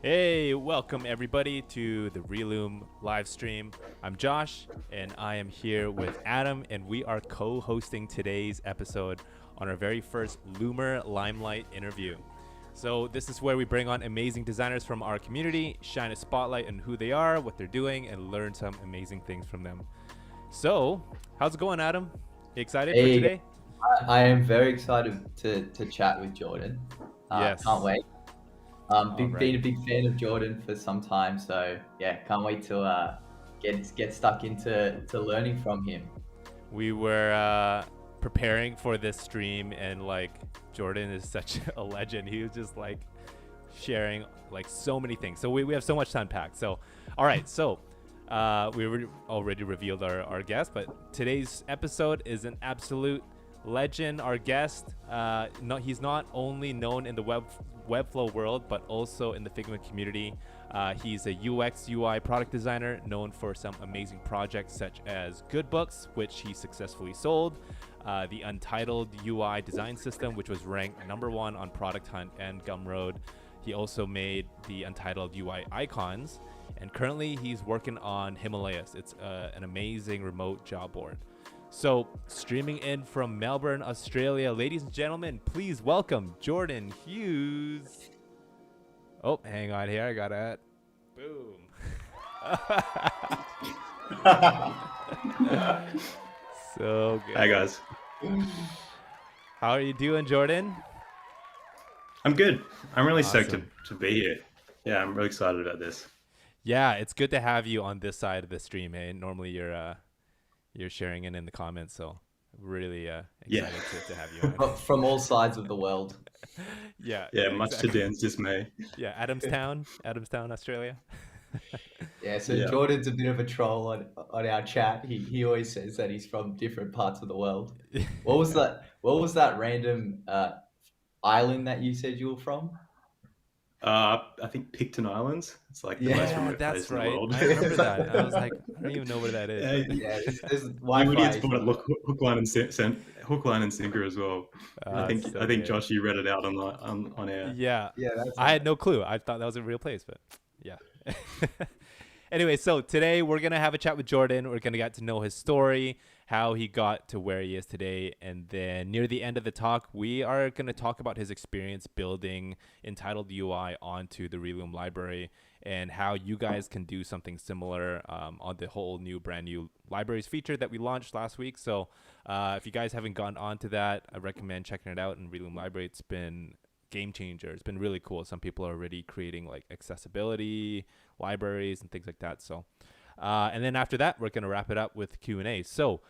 Hey, welcome everybody to the Relume live stream. I'm Josh and I am here with Adam, and we are co-hosting today's episode on our very first Loomer Limelight interview. So this is where we bring on amazing designers from our community, shine a spotlight on who they are, what they're doing, and learn some amazing things from them. So, how's it going, Adam? You excited for Hey, today? I am very excited to chat with Jordan. Can't Yes. wait. All Been right. a big fan of Jordan for some time, so yeah, can't wait to get stuck into learning from him. We were preparing for this stream, and like Jordan is such a legend. He was just like sharing like so many things. So we have so much to unpack. So, all right. So we already revealed our guest, but today's episode is an absolute legend. Our guest, he's not only known in the Webflow world, but also in the Figma community. He's a UX UI product designer known for some amazing projects such as Goodbooks, which he successfully sold, the Untitled UI design system, which was ranked #1 on Product Hunt and Gumroad. He also made the Untitled UI icons, and currently he's working on Himalayas. It's an amazing remote job board. So, streaming in from Melbourne, Australia, ladies and gentlemen, please welcome Jordan Hughes. Oh, hang on here. I got it. Boom. So good. Hi guys. How are you doing, Jordan? I'm good. I'm really Awesome. stoked to be here. Yeah, I'm really excited about this. Yeah, it's good to have you on this side of the stream. Hey, normally you're sharing it in the comments, so really Yeah. excited to have you on. From all sides of the world. Yeah, Yeah, much exactly. to Dan's dismay. Yeah, Adamstown, Australia. Yeah, so Yeah. Jordan's a bit of a troll on our chat. He always says that he's from different parts of the world. What was that? What was that random island that you said you were from? I think Picton Islands. It's like the most Yeah, remote that's place in the right. world. I remember that. I was like, I don't even know where that is. Yeah, But Yeah, there's you idiots Wi-Fi. bought it. Look, hook, line, and hook, line, and sinker as well. I so think good. Josh, you read it out on air. Yeah, Yeah, that's I had no clue. I thought that was a real place, but yeah. Anyway, so today we're going to have a chat with Jordan. We're going to get to know his story, how he got to where he is today. And then near the end of the talk, we are going to talk about his experience building Entitled UI onto the Relume library and how you guys can do something similar on the whole brand new libraries feature that we launched last week. So if you guys haven't gone on to that, I recommend checking it out in Relume Library. It's been game changer. It's been really cool. Some people are already creating like accessibility libraries and things like that. So, and then after that, we're gonna wrap it up with Q&A. So,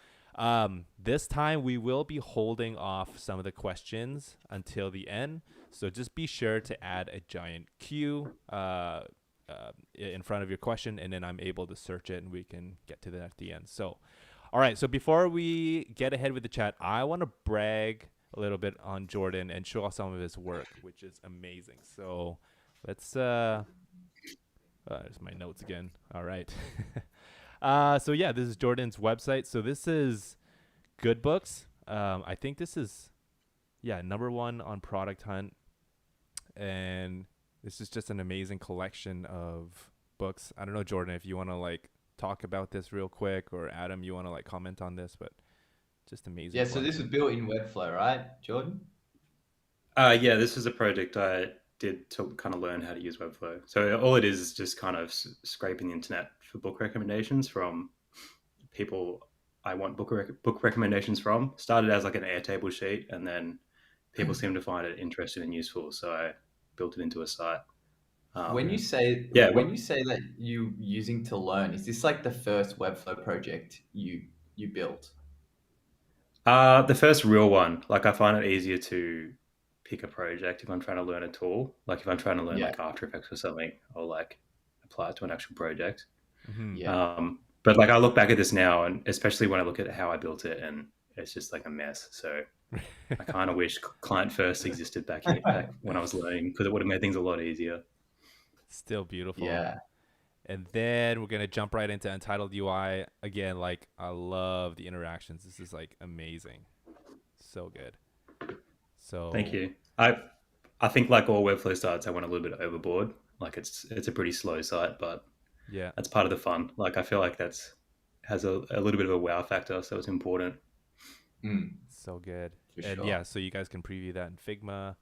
this time we will be holding off some of the questions until the end. So just be sure to add a giant Q in front of your question, and then I'm able to search it, and we can get to that at the end. So, all right. So before we get ahead with the chat, I want to brag a little bit on Jordan and show off some of his work, which is amazing. So let's there's my notes again. All right. So yeah, this is Jordan's website. So this is Goodbooks. I think this is #1 on Product Hunt, and this is just an amazing collection of books. I don't know, Jordan, if you want to like talk about this real quick, or Adam, you want to like comment on this, but just amazing. Yeah, so this was built in Webflow, right, Jordan? Yeah, this was a project I did to kind of learn how to use Webflow. So all it is just kind of scraping the internet for book recommendations from people I want book recommendations from. Started as like an Airtable sheet, and then people seem to find it interesting and useful, so I built it into a site. When you say Yeah, that you using to learn, is this like the first Webflow project you built? the first real one. Like I find it easier to pick a project if I'm trying to learn a tool. Like if I'm trying to learn Yeah. like After Effects or something, or like apply it to an actual project. Mm-hmm. Yeah. But like I look back at this now, and especially when I look at how I built it, and it's just like a mess. So I kind of wish client first existed back when I was learning, because it would have made things a lot easier. Still beautiful. Yeah. And then we're gonna jump right into Untitled UI again. Like I love the interactions. This is like amazing, so good. So Thank you. I think like all Webflow starts, I went a little bit overboard. Like it's a pretty slow site, but Yeah. that's part of the fun. Like I feel like that's has a little bit of a wow factor, so it's important. So good. For And sure. yeah, so you guys can preview that in Figma.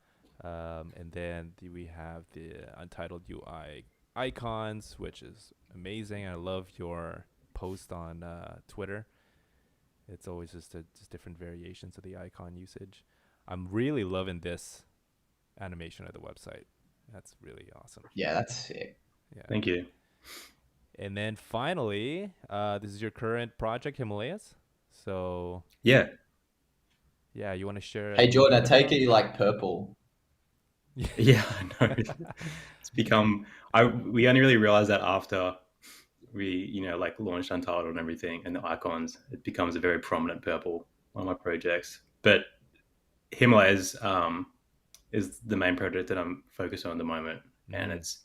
And then we have the Untitled UI icons, which is amazing. I love your post on Twitter. It's always just different variations of the icon usage. I'm really loving this animation of the website. That's really awesome. Yeah, that's sick. Yeah. Thank you. And then finally, this is your current project, Himalayas. So Yeah. yeah, you want to share a Hey little Jordan, I bit take about? it you like purple. Yeah, I know. It's become we only really realized that after we, like launched Untitled and everything and the icons, it becomes a very prominent purple on my projects. But Himalayas is the main project that I'm focused on at the moment. And Mm, it's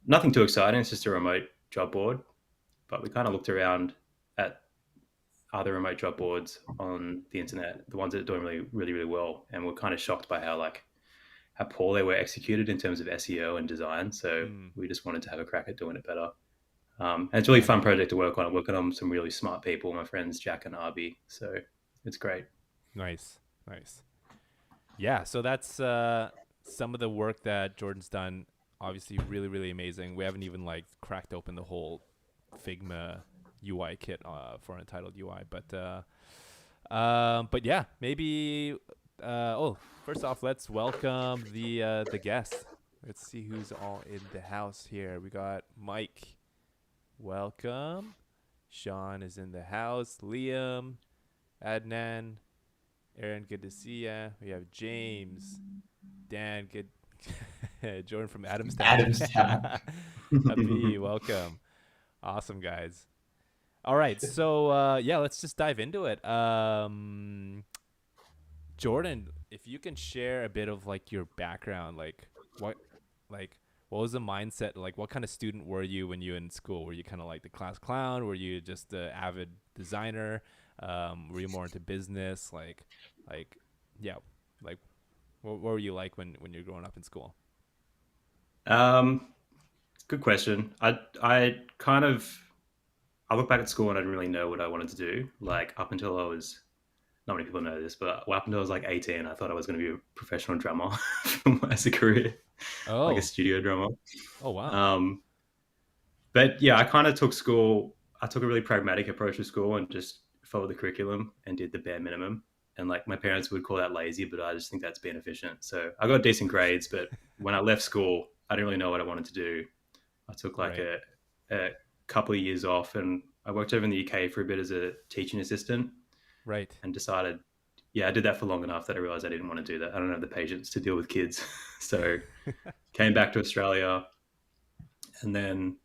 nothing too exciting. It's just a remote job board. But we kind of looked around at other remote job boards on the internet, the ones that are doing really, really, really well. And we're kind of shocked by how poor they were executed in terms of SEO and design. So mm, we just wanted to have a crack at doing it better. And it's a really fun gotcha. project to work on. I'm working on some really smart people, my friends Jack and Arby. So it's great. Nice, nice. Yeah, so that's some of the work that Jordan's done. Obviously, really, really amazing. We haven't even like cracked open the whole Figma UI kit for Untitled UI, but yeah, maybe. First off, let's welcome the guests. Let's see who's all in the house here. We got Mike. Welcome. Sean is in the house. Liam, Adnan, Aaron, good to see ya. We have James, Dan, good. Jordan from Adamstown. Adamstown. Happy, welcome. Awesome, guys. All right, so yeah, let's just dive into it. Jordan, if you can share a bit of like your background, what, like, what was the mindset? Like, what kind of student were you when you were in school? Were you kind of like the class clown? Were you just an avid designer? Were you more into business? Like, yeah, like, what were you like when you're growing up in school? um, Good question. I look back at school and I didn't really know what I wanted to do. Like up until I was, not many people know this, but up until I was like 18, I thought I was going to be a professional drummer as a career, like a Oh, studio drummer. oh wow, Um, but yeah, I took a really pragmatic approach to school and just followed the curriculum and did the bare minimum. And like my parents would call that lazy, but I just think that's being efficient. So I got decent grades, but when I left school, I didn't really know what I wanted to do. I took like right, a couple of years off and I worked over in the UK for a bit as a teaching assistant right, and decided, yeah, I did that for long enough that I realized I didn't want to do that. I don't have the patience to deal with kids. So came back to Australia and then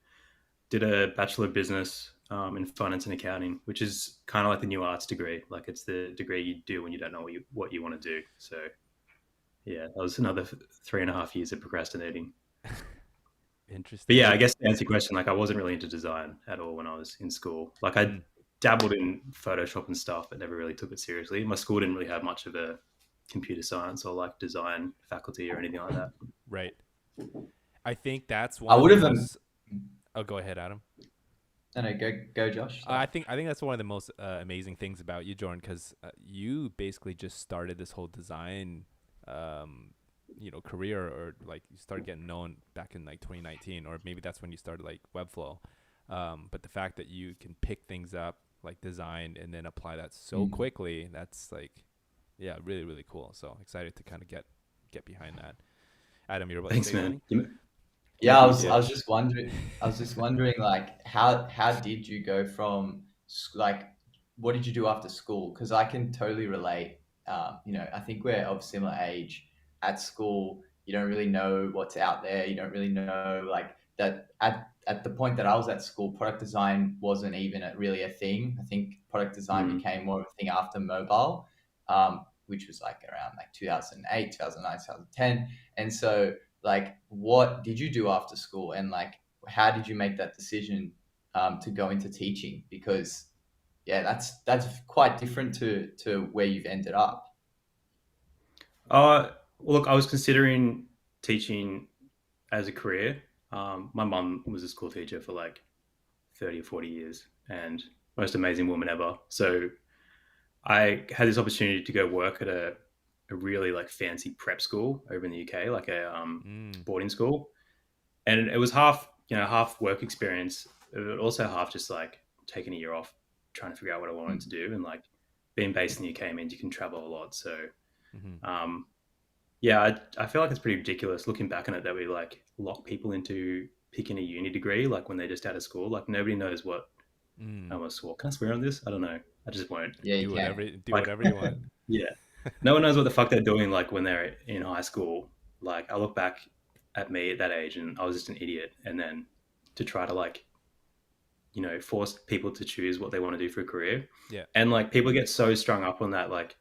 did a Bachelor of Business in Finance and Accounting, which is kind of like the new arts degree. Like it's the degree you do when you don't know what you want to do. So yeah, that was another 3.5 years of procrastinating. But interesting. yeah, I guess to answer your question, like I wasn't really into design at all when I was in school. Like I Mm, dabbled in Photoshop and stuff, but never really took it seriously. My school didn't really have much of a computer science or like design faculty or anything like that. right. I think that's I one of would the have. most. Oh, go ahead, Adam. No, no, go, Josh. Sorry. I think that's one of the most amazing things about you, Jordan, because you basically just started this whole design, career, or like you started getting known back in like 2019, or maybe that's when you started like Webflow. But the fact that you can pick things up like design and then apply that so Mm. quickly, that's like, yeah, really really cool. So excited to kind of get behind that. Adam, you're about to Thanks, say man. something? Yeah, Yeah. I was just wondering. I was just wondering, like, how did you go from like, what did you do after school? Because I can totally relate. I think we're of similar age. At school, you don't really know what's out there. You don't really know like that. At the point that I was at school, product design wasn't even really a thing. I think product design Mm. became more of a thing after mobile, which was like around like 2008, 2009, 2010, and so like what did you do after school and like how did you make that decision to go into teaching, because yeah, that's quite different to where you've ended up. Well, look, I was considering teaching as a career, My mum was a school teacher for like 30 or 40 years and most amazing woman ever. So I had this opportunity to go work at a really like fancy prep school over in the UK, like a Mm. boarding school. And it was half, half work experience, but also half just like taking a year off, trying to figure out what I wanted to do. And like being based in the UK means you can travel a lot. So, Mm-hmm. um, yeah, I feel like it's pretty ridiculous looking back on it that we like lock people into picking a uni degree, like when they're just out of school. Like nobody knows what I Mm. almost swore. Can I swear on this? I don't know. I just won't. Yeah, you Do can. Like, whatever you want. yeah. No one knows what the fuck they're doing, like when they're in high school. Like I look back at me at that age and I was just an idiot. And then to try to like, force people to choose what they want to do for a career. Yeah. And like people get so strung up on that, like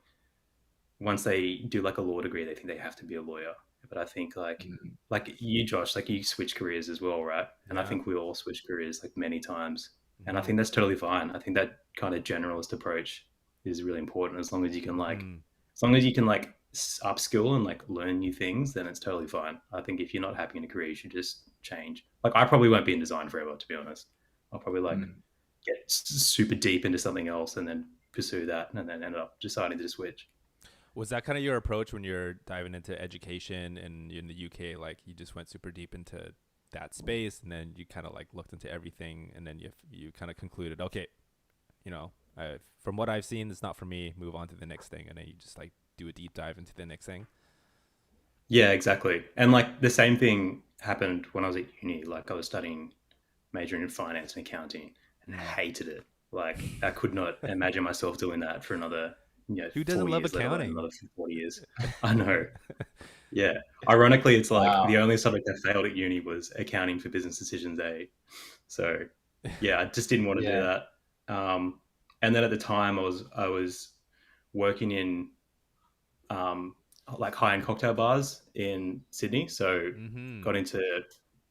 once they do like a law degree, they think they have to be a lawyer. But I think like you, Josh, like you switch careers as well, right? And I Yeah. think we all switch careers like many times. And I Mm-hmm. think that's totally fine. I think that kind of generalist approach is really important. As long as you can Mm. upskill and like learn new things, then it's totally fine. I think if you're not happy in a career, you should just change. Like I probably won't be in design forever, to be honest. I'll probably like get super deep into something else and then pursue that, and then end up deciding to switch. Was that kind of your approach when you're diving into education and in the UK? Like you just went super deep into that space, and then you kind of like looked into everything, and then you kind of concluded, okay, from what I've seen, it's not for me. Move on to the next thing, and then you just like do a deep dive into the next thing. Yeah, exactly. And like the same thing happened when I was at uni. Like I was studying majoring in finance and accounting and hated it. Like I could not imagine myself doing that for another, Who doesn't 4 love years, let alone accounting? another 40 years. I know. Yeah. Ironically, it's like the Wow. only subject I failed at uni was accounting for business decisions A. So yeah, I just didn't want to do Yeah. that. And then at the time I was working in like high-end cocktail bars in Sydney. So Mm-hmm. got into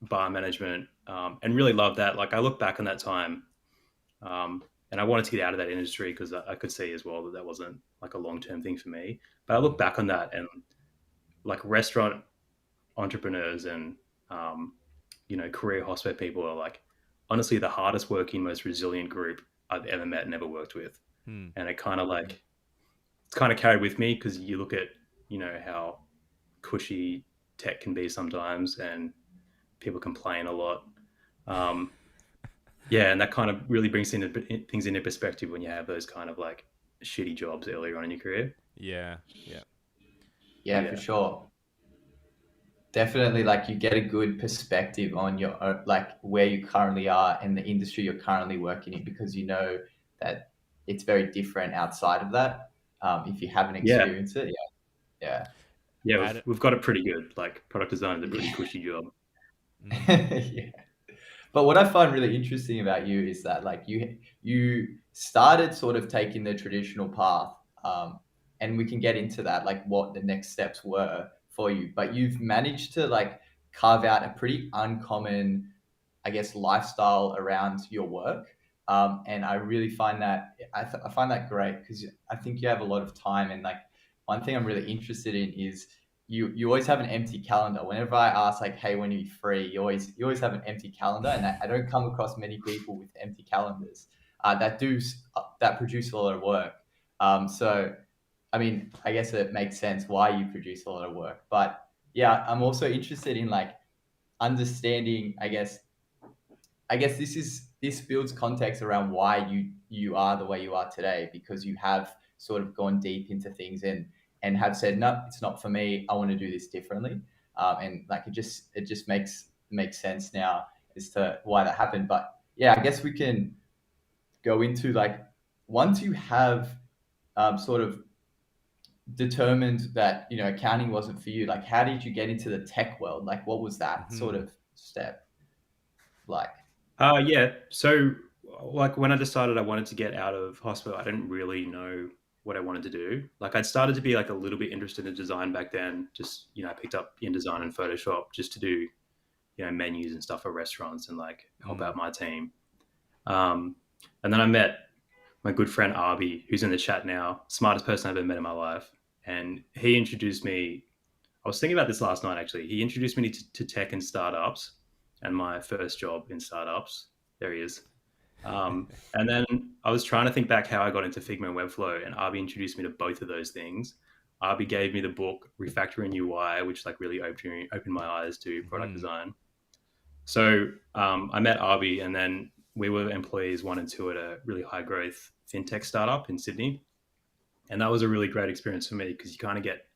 bar management and really loved that. Like I look back on that time and I wanted to get out of that industry because I could see as well that that wasn't like a long-term thing for me. But I look back on that and like restaurant entrepreneurs and career hospo people are like honestly the hardest working, most resilient group I've ever met and ever worked with. Hmm. And it kind of like it's kind of carried with me because you look at how cushy tech can be sometimes and people complain a lot. Yeah, and that kind of really brings things into perspective when you have those kind of like shitty jobs earlier on in your career. Yeah. Yeah. Yeah, for Yeah. sure. Definitely, like you get a good perspective on your like where you currently are and the industry you're currently working in because you know that it's very different outside of that. If you haven't Yeah. experienced it, yeah, Yeah, Add. we've got it pretty good. Like product design is a pretty yeah, cushy job. Mm. yeah. But what I find really interesting about you is that like you started sort of taking the traditional path, and we can get into that like what the next steps were for you. But you've managed to like carve out a pretty uncommon, I guess, lifestyle around your work. And I really find that I find that great because I think you have a lot of time. And like one thing I'm really interested in is you always have an empty calendar. Whenever I ask like, hey, when are you free? You always have an empty calendar, and I don't come across many people with empty calendars that produce a lot of work. So I mean, I guess it makes sense why you produce a lot of work. But yeah, I'm also interested in like understanding, I guess this builds context around why you are the way you are today because you have sort of gone deep into things and have said no, it's not for me. I want to do this differently, and like it just makes sense now as to why that happened. But yeah, I guess we can go into like once you have sort of determined that accounting wasn't for you. Like, how did you get into the tech world? Like, what was that sort Mm-hmm. of step like? Yeah. So, like, when I decided I wanted to get out of hospital, I didn't really know what I wanted to do. Like, I'd started to be like a little bit interested in design back then. Just I picked up InDesign and Photoshop just to do menus and stuff for restaurants and like help Mm. out my team. Um, and then I met my good friend Arby, who's in the chat now, smartest person I've ever met in my life, and he introduced me. I was thinking about this last night actually. He introduced me to tech and startups, and my first job in startups. There he is. And then I was trying to think back how I got into Figma and Webflow, and Arby introduced me to both of those things. Arby gave me the book Refactoring UI, which like really opened my eyes to product design. So I met Arby, and then we were employees 1 and 2 at a really high growth fintech startup in Sydney. And that was a really great experience for me because you kind of get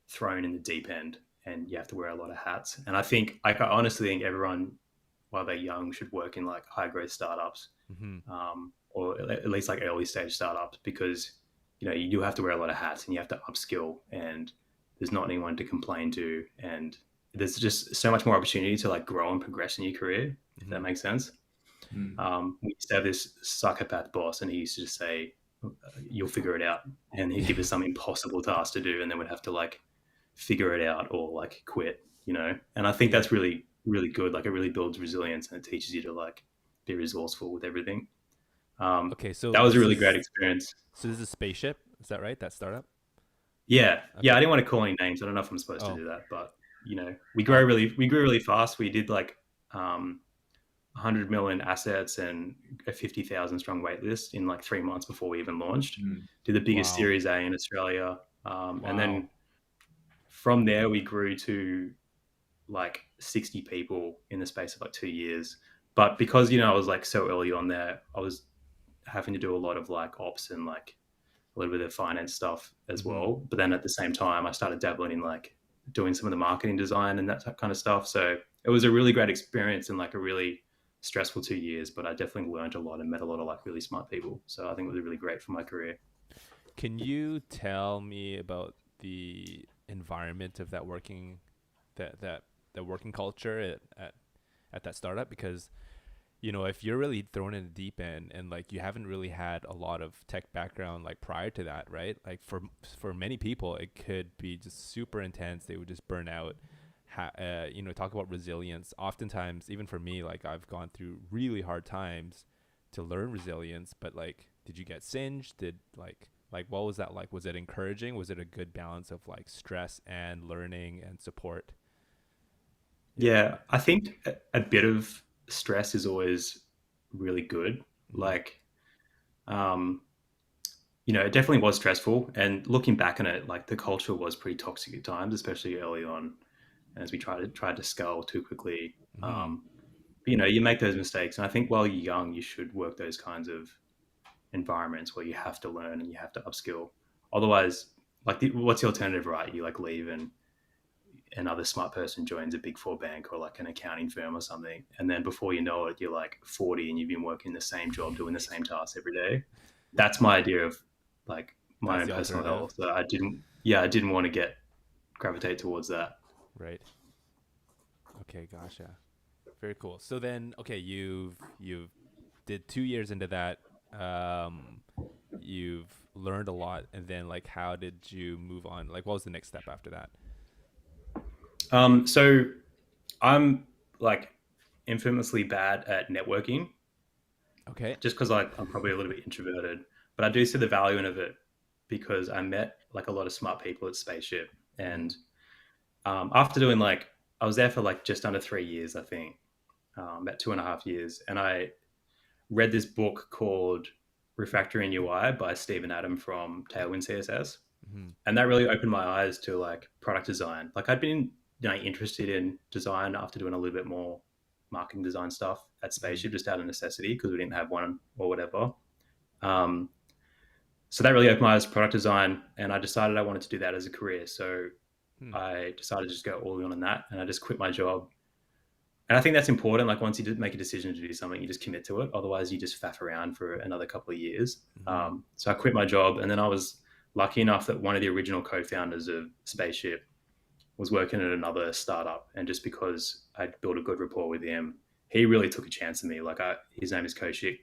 thrown in the deep end and you have to wear a lot of hats. And I honestly think everyone, while they're young, should work in like high growth startups, or at least like early stage startups, because you do have to wear a lot of hats and you have to upskill, and there's not anyone to complain to, and there's just so much more opportunity to like grow and progress in your career, if that makes sense. We used to have this psychopath boss, and he used to just say, "You'll figure it out," and he'd give us some impossible task to do, and then we'd have to like figure it out or like quit, And I think that's really, really good. Like it really builds resilience, and it teaches you to like be resourceful with everything. Okay, so that was a really great experience. So this is Spaceship, is that right? That startup? Yeah. Okay. Yeah, I didn't want to call any names. I don't know if I'm supposed to do that, but we grew really fast. We did like 100 million assets and a 50,000 strong wait list in like 3 months before we even launched. Did the biggest Series A in Australia. And then from there we grew to like 60 people in the space of like 2 years. But because, I was like so early on there, I was having to do a lot of like ops and like a little bit of finance stuff as well. But then at the same time, I started dabbling in like doing some of the marketing design and that kind of stuff. So it was a really great experience and like a really stressful 2 years, but I definitely learned a lot and met a lot of like really smart people. So I think it was really great for my career. Can you tell me about the environment of that working culture at that startup? Because if you're really thrown in the deep end and like you haven't really had a lot of tech background like prior to that, right? Like for many people, it could be just super intense. They would just burn out. Talk about resilience. Oftentimes, even for me, like I've gone through really hard times to learn resilience. But like, did you get singed? Did like what was that like? Was it encouraging? Was it a good balance of like stress and learning and support? Yeah, I think a bit of stress is always really good. Like, it definitely was stressful. And looking back on it, like the culture was pretty toxic at times, especially early on, as we tried to scale too quickly. But, you make those mistakes, and I think while you're young, you should work those kinds of environments where you have to learn and you have to upskill. Otherwise, like, what's the alternative, right? You like leave and another smart person joins a big 4 bank or like an accounting firm or something, and then before you know it, you're like 40 and you've been working the same job doing the same tasks every day. That's my idea of like my own personal health. So I didn't want to gravitate towards that. Right. Okay, gotcha. Very cool. So then, okay, you've did 2 years into that. You've learned a lot, and then like, how did you move on? Like, what was the next step after that? So I'm like infamously bad at networking. Okay. Just because I'm probably a little bit introverted, but I do see the value in it because I met like a lot of smart people at Spaceship, and after doing like, I was there for like just under 3 years, I think, about 2.5 years, and I read this book called Refactoring UI by Stephen Adam from Tailwind CSS, and that really opened my eyes to like product design. Like I'd been interested in design after doing a little bit more marketing design stuff at Spaceship, just out of necessity because we didn't have one or whatever. So that really opened my eyes to product design, and I decided I wanted to do that as a career. So I decided to just go all in on that, and I just quit my job. And I think that's important. Like once you make a decision to do something, you just commit to it. Otherwise, you just faff around for another couple of years. So I quit my job, and then I was lucky enough that one of the original co-founders of Spaceship was working at another startup, and just because I'd built a good rapport with him, he really took a chance on me. Like his name is Kaushik,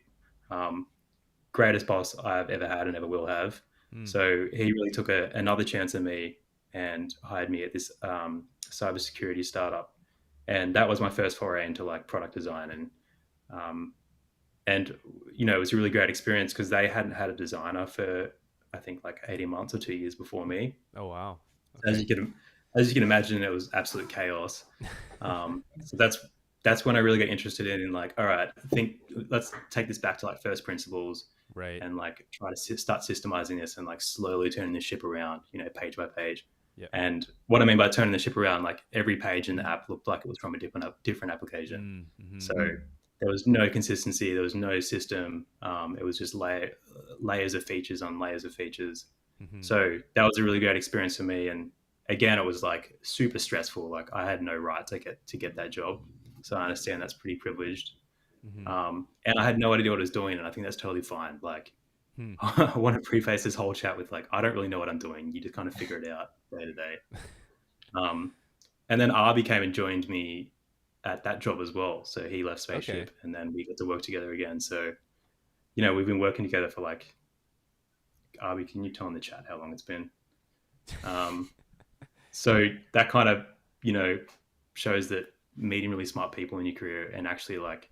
greatest boss I've ever had and ever will have. So he really took another chance on me and hired me at this cybersecurity startup, and that was my first foray into like product design. And it was a really great experience because they hadn't had a designer for I think like 18 months or 2 years before me. Oh wow! Okay. As you can imagine, it was absolute chaos. So that's when I really get interested in like, all right, let's take this back to like first principles Right. and like try to start systemizing this and like slowly turning the ship around, page by page. Yeah. And what I mean by turning the ship around, like every page in the app looked like it was from a different application. Mm-hmm. So there was no consistency, there was no system. It was just layers of features on layers of features. Mm-hmm. So that was a really great experience for me. And again, it was like super stressful. Like I had no right to get that job. So I understand that's pretty privileged. Mm-hmm. And I had no idea what I was doing, and I think that's totally fine. Like, I want to preface this whole chat with like, I don't really know what I'm doing. You just kind of figure it out day to day. And then Arby came and joined me at that job as well. So he left Spaceship, and then we got to work together again. So, we've been working together for like, Arby, can you tell in the chat how long it's been? So that kind of, shows that meeting really smart people in your career and actually like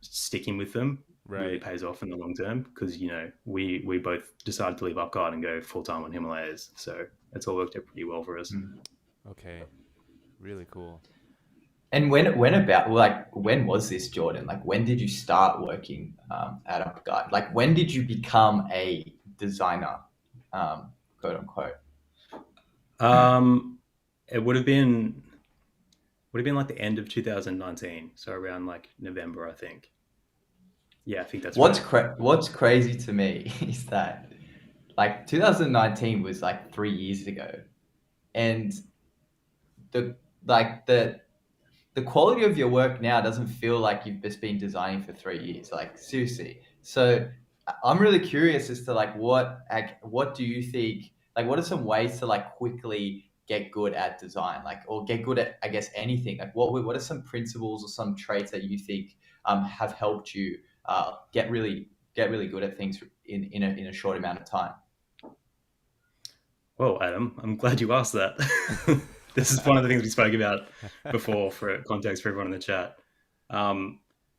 sticking with them really pays off in the long term, because we both decided to leave UpGuard and go full-time on Himalayas, so it's all worked out pretty well for us. Okay, really cool. And when was this, Jordan? Like, when did you start working at UpGuard? Like, when did you become a designer, quote unquote? It would have been like the end of 2019, so around like November, I think. Yeah, I think that's what's crazy to me is that like 2019 was like 3 years ago, and the quality of your work now doesn't feel like you've just been designing for 3 years. Like, seriously. So I'm really curious as to like what do you think, like what are some ways to like quickly get good at design, like, or get good at, I guess, anything? Like what are some principles or some traits that you think have helped you get really good at things in a short amount of time? Well, Adam, I'm glad you asked that. This is one of the things we spoke about before, for context for everyone in the chat.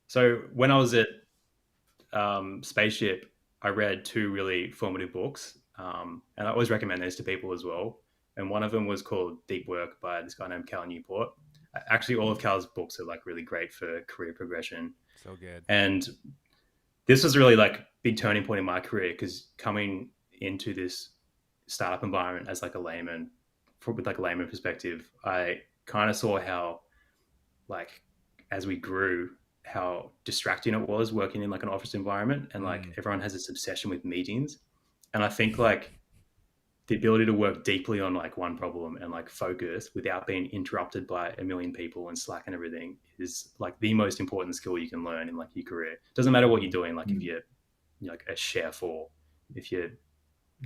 So when I was at Spaceship, I read 2 really formative books, and I always recommend those to people as well. And one of them was called Deep Work by this guy named Cal Newport. Actually, all of Cal's books are like really great for career progression. So good. And this was really like big turning point in my career, because coming into this startup environment as like a layman, with like a layman perspective, I kind of saw how, like, as we grew, how distracting it was working in like an office environment, and like everyone has this obsession with meetings. And I think like the ability to work deeply on like one problem and like focus without being interrupted by a million people and Slack and everything is like the most important skill you can learn in like your career. It doesn't matter what you're doing. Like if you're like a chef, or if you're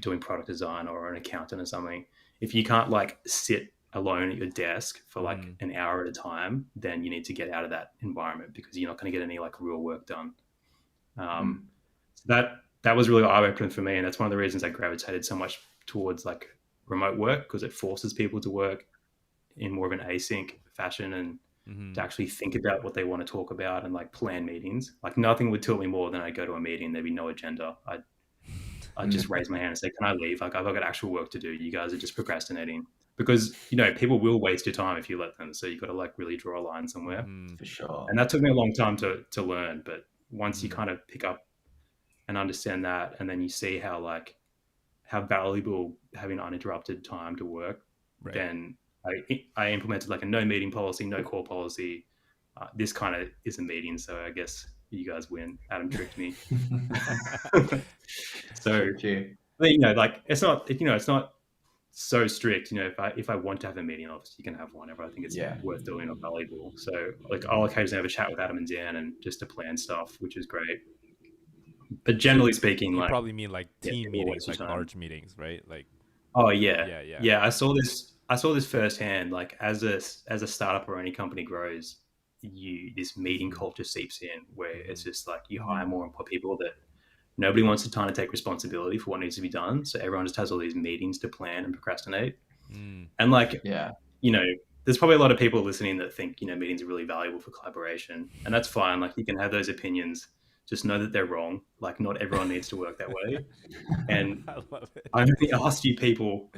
doing product design or an accountant or something, if you can't like sit alone at your desk for like an hour at a time, then you need to get out of that environment, because you're not going to get any like real work done. So that was really eye-opening for me, and that's one of the reasons I gravitated so much towards like remote work, because it forces people to work in more of an async fashion and to actually think about what they want to talk about and like plan meetings. Like nothing would tilt me more than I go to a meeting, there'd be no agenda. I'd just raise my hand and say, can I leave? Like I've got actual work to do. You guys are just procrastinating, because people will waste your time if you let them. So you've got to like really draw a line somewhere. For sure. And that took me a long time to learn. But once you kind of pick up and understand that, and then you see how valuable having uninterrupted time to work, then I implemented like a no meeting policy, no call policy. This kind of is a meeting, so I guess you guys win. Adam tricked me. So like it's not so strict. If I want to have a meeting, obviously you can have one. If I think it's worth doing or valuable. So like I'll occasionally have a chat with Adam and Dan and just to plan stuff, which is great. But generally speaking, you probably mean like team meetings, like time. large meetings, right? Like, oh yeah. I saw this firsthand. Like as a startup or any company grows, this meeting culture seeps in, where it's just like you hire more and more people that nobody wants to kind of take responsibility for what needs to be done. So everyone just has all these meetings to plan and procrastinate. And like, there's probably a lot of people listening that think meetings are really valuable for collaboration, and that's fine. Like you can have those opinions. Just know that they're wrong. Like not everyone needs to work that way. And I love it. I only asked you people,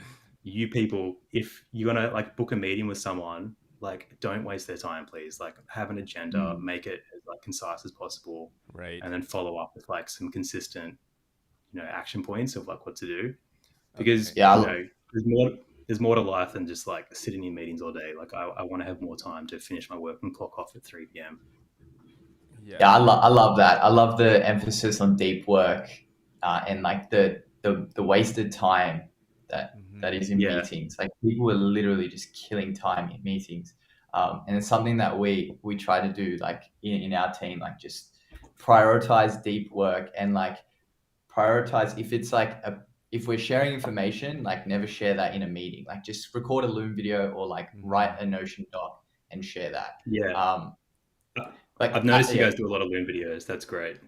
if you're gonna like book a meeting with someone, like don't waste their time, please. Like have an agenda, make it as like concise as possible, Right. and then follow up with like some consistent, action points of like what to do. Because Okay. Yeah, there's more to life than just like sitting in meetings all day. Like I want to have more time to finish my work and clock off at 3 p.m. Yeah. Yeah, I love that. I love the emphasis on deep work, and like the wasted time that is in Yeah. meetings. Like people are literally just killing time in meetings, and it's something that we try to do like in our team. Like just prioritize deep work and like prioritize if it's like if we're sharing information, like never share that in a meeting. Like just record a Loom video or like write a Notion doc and share that. Yeah. Like I've noticed you yeah. guys do a lot of Loom videos. That's great.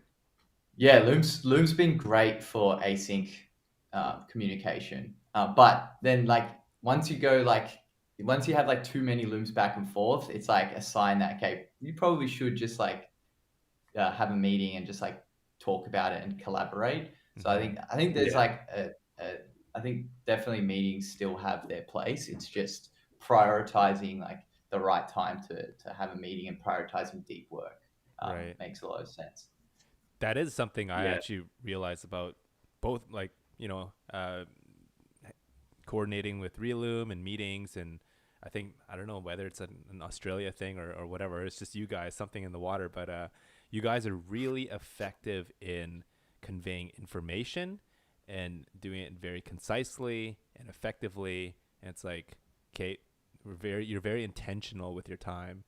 Yeah, Loom's been great for async communication. But then like once you have like too many Looms back and forth, it's like a sign that okay, you probably should just like have a meeting and just like talk about it and collaborate. So I think there's like I think definitely meetings still have their place. It's just prioritizing like the right time to have a meeting and prioritizing deep work Right. makes a lot of sense. That is something I Yeah. actually realized about both, like, coordinating with Relume and meetings. And I think, I don't know whether it's an Australia thing or whatever, it's just you guys, something in the water, but you guys are really effective in conveying information and doing it very concisely and effectively. And it's like, okay, you're very intentional with your time,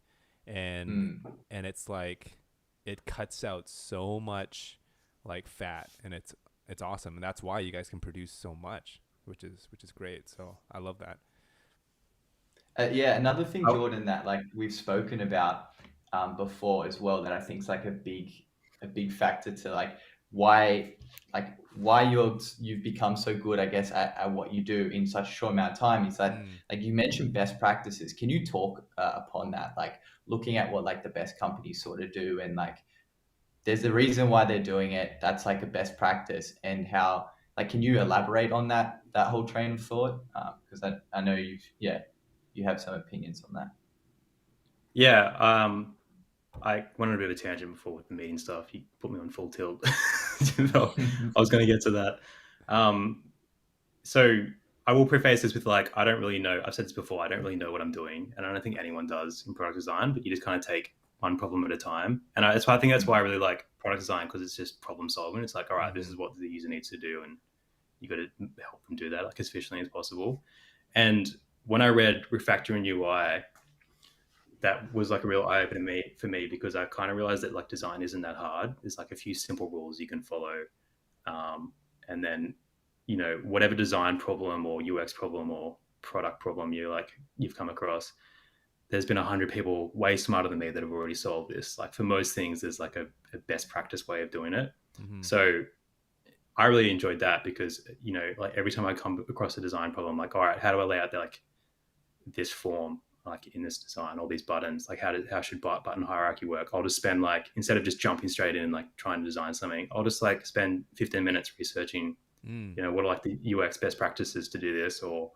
and it's like, it cuts out so much like fat, and it's awesome. And that's why you guys can produce so much, which is great. So I love that. Yeah, another thing, Jordan, that like we've spoken about before as well, that I think is like a big factor to like why you've become so good, I guess, at what you do in such a short amount of time is that like you mentioned best practices. Can you talk upon that? Like looking at what like the best companies sort of do, and like there's a reason why they're doing it. That's like a best practice, and how like can you elaborate on that whole train of thought? Because I know you have some opinions on that. Yeah. I went on a bit of a tangent before with the meeting stuff. You put me on full tilt. I was going to get to that. So I will preface this with like, I don't really know. I've said this before. I don't really know what I'm doing, and I don't think anyone does in product design. But you just kind of take one problem at a time, and I think that's why I really like product design, because it's just problem solving. It's like, all right, this is what the user needs to do, and you got to help them do that like as efficiently as possible. And when I read Refactoring UI, that was like a real eye opener for me, because I kind of realized that like design isn't that hard. There's like a few simple rules you can follow, and then whatever design problem or UX problem or product problem you've come across, there's been 100 people way smarter than me that have already solved this. Like for most things, there's like a best practice way of doing it. So I really enjoyed that, because like every time I come across a design problem, I'm like, all right, how do I lay out like this form, like in this design, all these buttons, like how should button hierarchy work? I'll just spend like, instead of just jumping straight in and like trying to design something, I'll just like spend 15 minutes researching, what are like the UX best practices to do this, or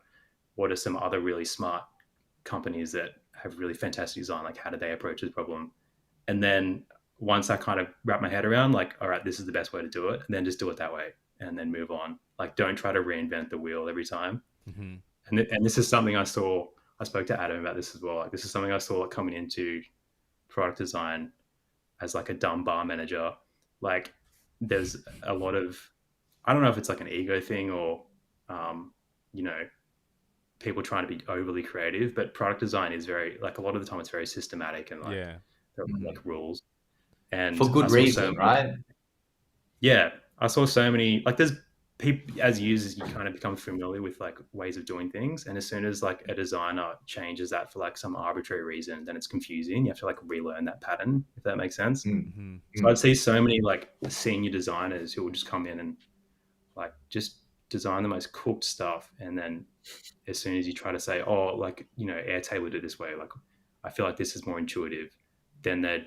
what are some other really smart companies that have really fantastic design, like how do they approach this problem? And then once I kind of wrap my head around like, all right, this is the best way to do it, and then just do it that way and then move on. Like don't try to reinvent the wheel every time. And this is something I spoke to Adam about this as well. Like this is something I saw coming into product design as like a dumb bar manager. Like there's a lot of, I don't know if it's like an ego thing or, people trying to be overly creative, but product design is very, like a lot of the time it's very systematic and like, there are like rules. And for good reason, right? Yeah. I saw so many, like there's people, as users, you kind of become familiar with like ways of doing things. And as soon as like a designer changes that for like some arbitrary reason, then it's confusing. You have to like relearn that pattern, if that makes sense. So I'd see so many like senior designers who will just come in and like just design the most cooked stuff. And then as soon as you try to say, oh, like, Airtable did it this way, like, I feel like this is more intuitive, then they'd,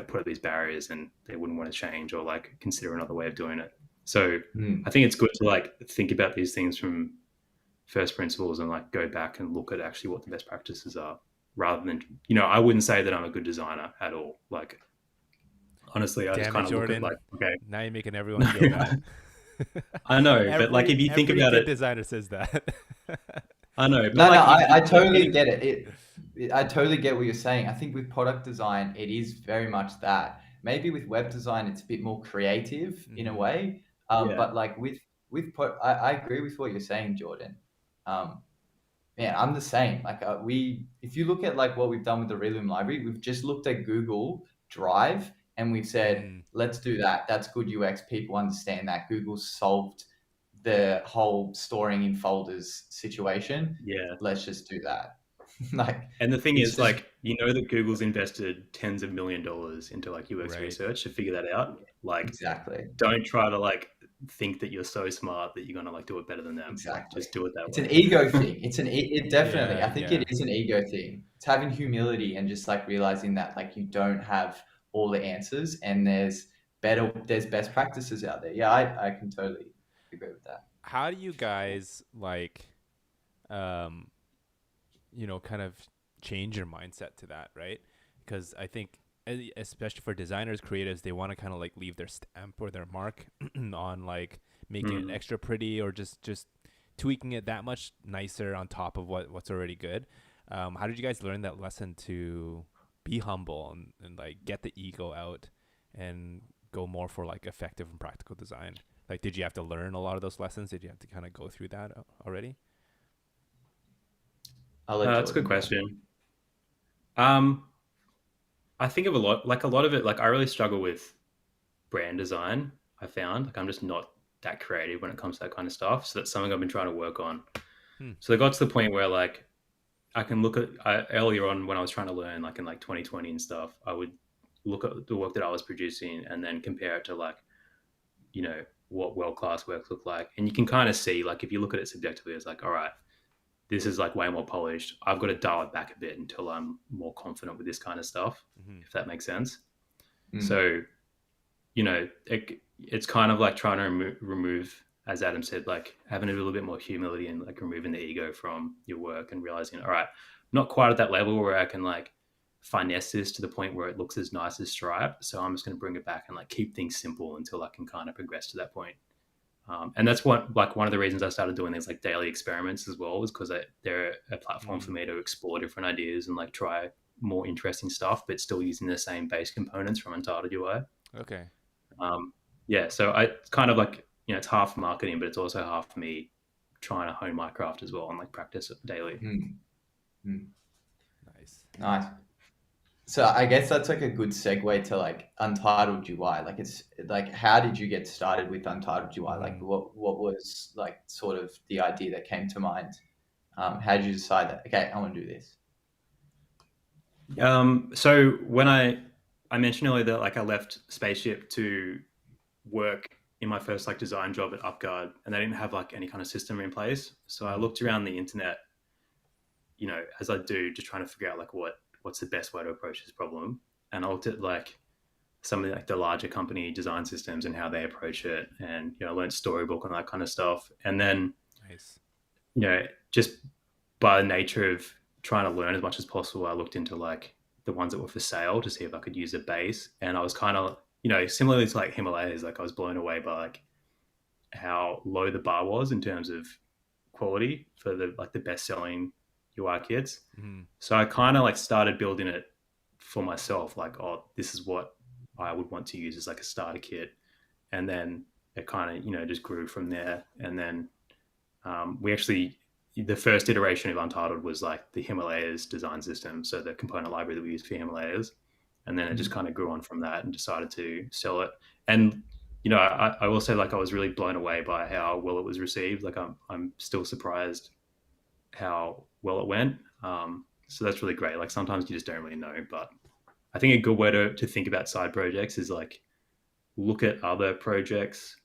put up these barriers and they wouldn't want to change or like consider another way of doing it. So I think it's good to like think about these things from first principles and like go back and look at actually what the best practices are rather than, I wouldn't say that I'm a good designer at all. Like, honestly, I just Damn it, kind of look at Jordan. like, okay. Now you're making everyone feel bad. I know, but like if you think every about good it, designer says that. I know, but No, like I if you're totally getting, get it. I totally get what you're saying. I think with product design, it is very much that. Maybe with web design, it's a bit more creative in a Mhm. way. yeah, But like I agree with what you're saying, Jordan. Um, Man, I'm the same. Like if you look at like what we've done with the Relume library, we've just looked at Google Drive and we've said, Mm. let's do that. That's good UX. People understand that. Google solved the whole storing in folders situation. yeah. Let's just do that. Like And the thing it's is, just like, that Google's invested tens of $1 million into like UX Right. research to figure that out. Like, exactly. don't try to like think that you're so smart that you're gonna like do it better than them. Like, Exactly. just do it that It's way. an ego thing. It definitely, Yeah, I think yeah. it is an ego thing. It's having humility and just like realizing that like you don't have all the answers and there's best practices out there. Yeah, I can totally agree with that. How do you guys like um kind of change your mindset to that, right? Because I think especially for designers, creatives, they want to kind of like leave their stamp or their mark on like making it Mm. extra pretty or just tweaking it that much nicer on top of what's already good. How did you guys learn that lesson to be humble and like get the ego out and go more for like effective and practical design? Like, did you have to learn a lot of those lessons? Did you have to kind of go through that already? I'll let That's a good Jordan go. question. Um, I think of a lot of it. Like, I really struggle with brand design. I found like I'm just not that creative when it comes to that kind of stuff. So that's something I've been trying to work on. Hmm. So it got to the point where like I can look at earlier on when I was trying to learn, like in like 2020 and stuff, I would look at the work that I was producing and then compare it to like, what world class work looked like. And you can kind of see, like, if you look at it subjectively, it's like, all right, this is like way more polished. I've got to dial it back a bit until I'm more confident with this kind of stuff, Mm-hmm. if that makes sense. Mm, So, it's kind of like trying to remove, as Adam said, like having a little bit more humility and like removing the ego from your work and realizing, all right, I'm not quite at that level where I can like finesse this to the point where it looks as nice as Stripe. So I'm just going to bring it back and like keep things simple until I can kind of progress to that point. And that's what like one of the reasons I started doing these like daily experiments as well, is because they're a platform for Mm. me to explore different ideas and like try more interesting stuff, but still using the same base components from Untitled UI. Okay. Yeah, so I it's kind of like, it's half marketing, but it's also half me trying to hone my craft as well and like practice it daily. mm, mm. Nice. Nice. So I guess that's like a good segue to like Untitled UI. Like it's like how did you get started with Untitled UI? Like Mm-hmm. what was like sort of the idea that came to mind? How did you decide that okay, I want to do this? So when I mentioned earlier that like I left Spaceship to work in my first like design job at UpGuard, and they didn't have like any kind of system in place. So I looked around the internet, as I do, just trying to figure out like what's the best way to approach this problem. And I looked at like some of the larger company design systems and how they approach it, and learned Storybook and that kind of stuff. And then Nice. just by the nature of trying to learn as much as possible, I looked into like the ones that were for sale to see if I could use a base. And I was kind of, similarly to like Himalayas, like I was blown away by like how low the bar was in terms of quality for the best selling UI kits. Mm-hmm. So I kind of like started building it for myself, like, oh, this is what I would want to use as like a starter kit. And then it kind of, just grew from there. And then we actually, the first iteration of Untitled was like the Himalayas design system. So the component library that we use for Himalayas. And then it just kind of grew on from that and decided to sell it. And, I will say like I was really blown away by how well it was received. Like I'm still surprised how well it went. So that's really great. Like sometimes you just don't really know, but I think a good way to think about side projects is like look at other projects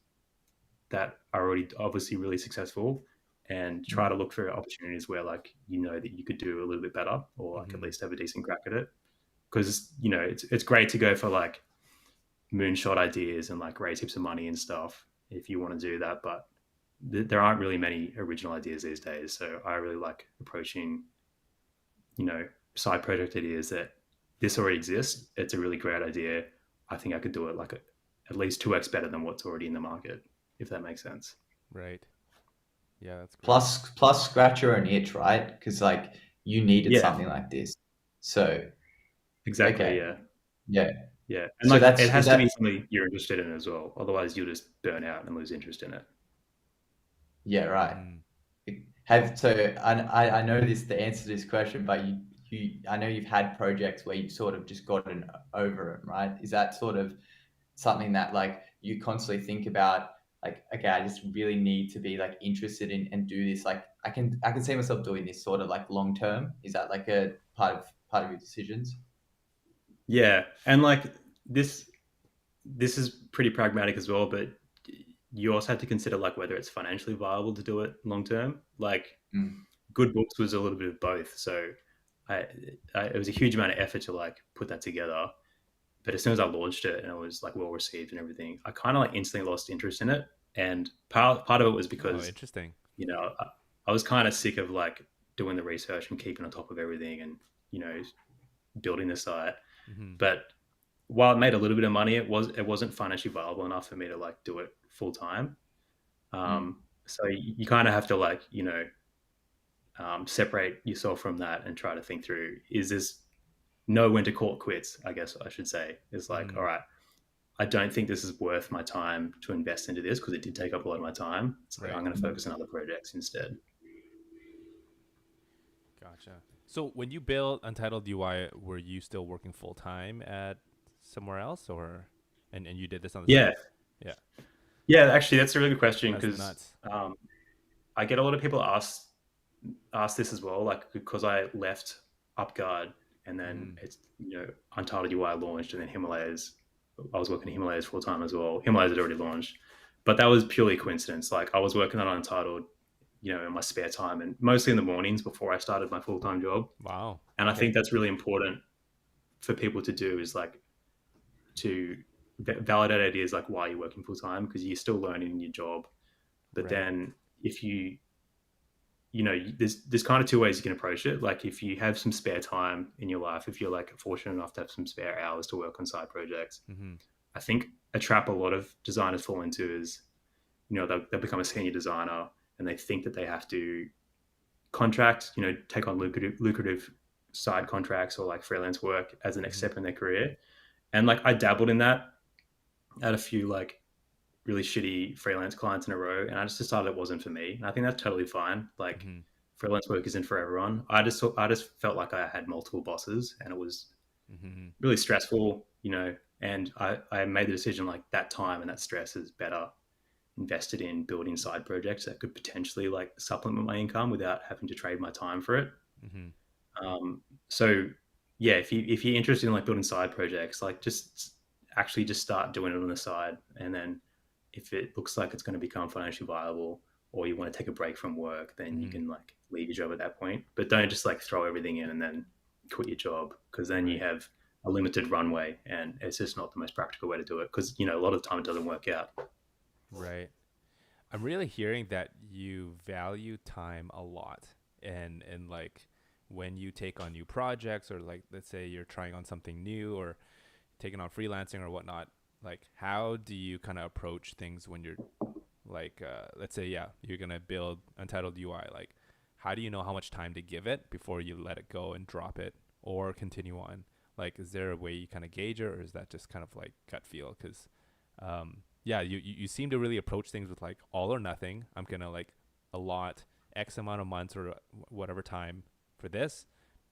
that are already obviously really successful and try to look for opportunities where like that you could do a little bit better or like at Mm-hmm. least have a decent crack at it. Because it's great to go for like moonshot ideas and like raise heaps of money and stuff if you want to do that, but there aren't really many original ideas these days. So I really like approaching side project ideas that this already exists. It's a really great idea. I think I could do it like at least 2x better than what's already in the market, if that makes sense. Right. Yeah, that's great. Plus scratch your own itch, right? Because like you needed Yeah, something like this. So exactly. okay, Yeah. yeah. Yeah. And So like that's it is has to that be something you're interested in as well. Otherwise you'll just burn out and lose interest in it. yeah, right. Mm. I know the answer to this question, but I know you've had projects where you've sort of just gotten over it, right? Is that sort of something that like you constantly think about, like, okay, I just really need to be like interested in and do this. Like I can see myself doing this sort of like long term. Is that like a part of your decisions? Yeah. And like this is pretty pragmatic as well, but you also have to consider like whether it's financially viable to do it long term. Like Mm. Goodbooks was a little bit of both. So I, it was a huge amount of effort to like put that together. But as soon as I launched it and it was like well received and everything, I kind of like instantly lost interest in it. And part of it was Oh, because, interesting. you know, I was kind of sick of like doing the research and keeping on top of everything and, you know, building the site. Mm-hmm. But while it made a little bit of money, it wasn't financially viable enough for me to like do it full time. So you kind of have to like, you know, separate yourself from that and try to think through, is this, know when to call it quits, I guess I should say. It's like, Mm. all right, I don't think this is worth my time to invest into this because it did take up a lot of my time. It's like, Right. I'm going to focus on other projects instead. Gotcha. So when you built Untitled UI, were you still working full time at somewhere else, or and you did this on the Yeah. side? Yeah. Yeah, actually, that's a really good question That's because nuts. I get a lot of people ask this as well, like because I left UpGuard and then Mm. it's, you know, Untitled UI launched and then Himalayas. I was working Himalayas full time as well. Himalayas had already launched, but that was purely coincidence. Like I was working on Untitled, you know, in my spare time and mostly in the mornings before I started my full time job. Wow. And I Okay. think that's really important for people to do, is like to validate ideas like why you're working full time, because you're still learning in your job. But Right. then if you know, there's kind of two ways you can approach it. Like if you have some spare time in your life, if you're like fortunate enough to have some spare hours to work on side projects, Mm-hmm. I think a trap a lot of designers fall into is, you know, they'll become a senior designer and they think that they have to contract, you know, take on lucrative side contracts or like freelance work as the next Mm-hmm. step in their career. And like I dabbled in that at a few like really shitty freelance clients in a row, and I just decided it wasn't for me. And I think that's totally fine. Like Mm-hmm. freelance work isn't for everyone. I just felt like I had multiple bosses, and it was Mm-hmm. really stressful, you know. And I made the decision like that time and that stress is better invested in building side projects that could potentially like supplement my income without having to trade my time for it. Mm-hmm. So yeah, if you're interested in like building side projects, like just actually just start doing it on the side, and then if it looks like it's going to become financially viable or you want to take a break from work, then you Mm-hmm. can like leave your job at that point. But don't just like throw everything in and then quit your job, because then you Right. have a limited runway and it's just not the most practical way to do it, because, you know, a lot of the time it doesn't work out. Right. I'm really hearing that you value time a lot, and like when you take on new projects, or like let's say you're trying on something new or taking on freelancing or whatnot, like how do you kind of approach things when you're like let's say you're gonna build Untitled UI, like how do you know how much time to give it before you let it go and drop it or continue on? Like is there a way you kind of gauge it, or is that just kind of like gut feel? Because yeah, you seem to really approach things with like all or nothing. I'm gonna like allot X amount of months or whatever time for this,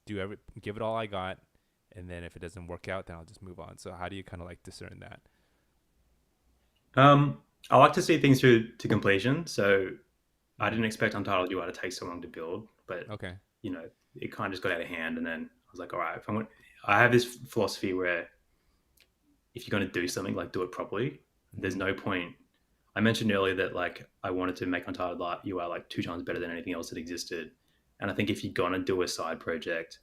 give it all I got, and then if it doesn't work out, then I'll just move on. So how do you kind of like discern that? I like to see things through to completion. So I Mm. didn't expect Untitled UI to take so long to build, but, Okay. you know, it kind of just got out of hand. And then I was like, all right, I have this philosophy where if you're going to do something, like do it properly. There's Mm-hmm. no point. I mentioned earlier that like I wanted to make Untitled UI like 2 times better than anything else that existed. And I think if you're going to do a side project,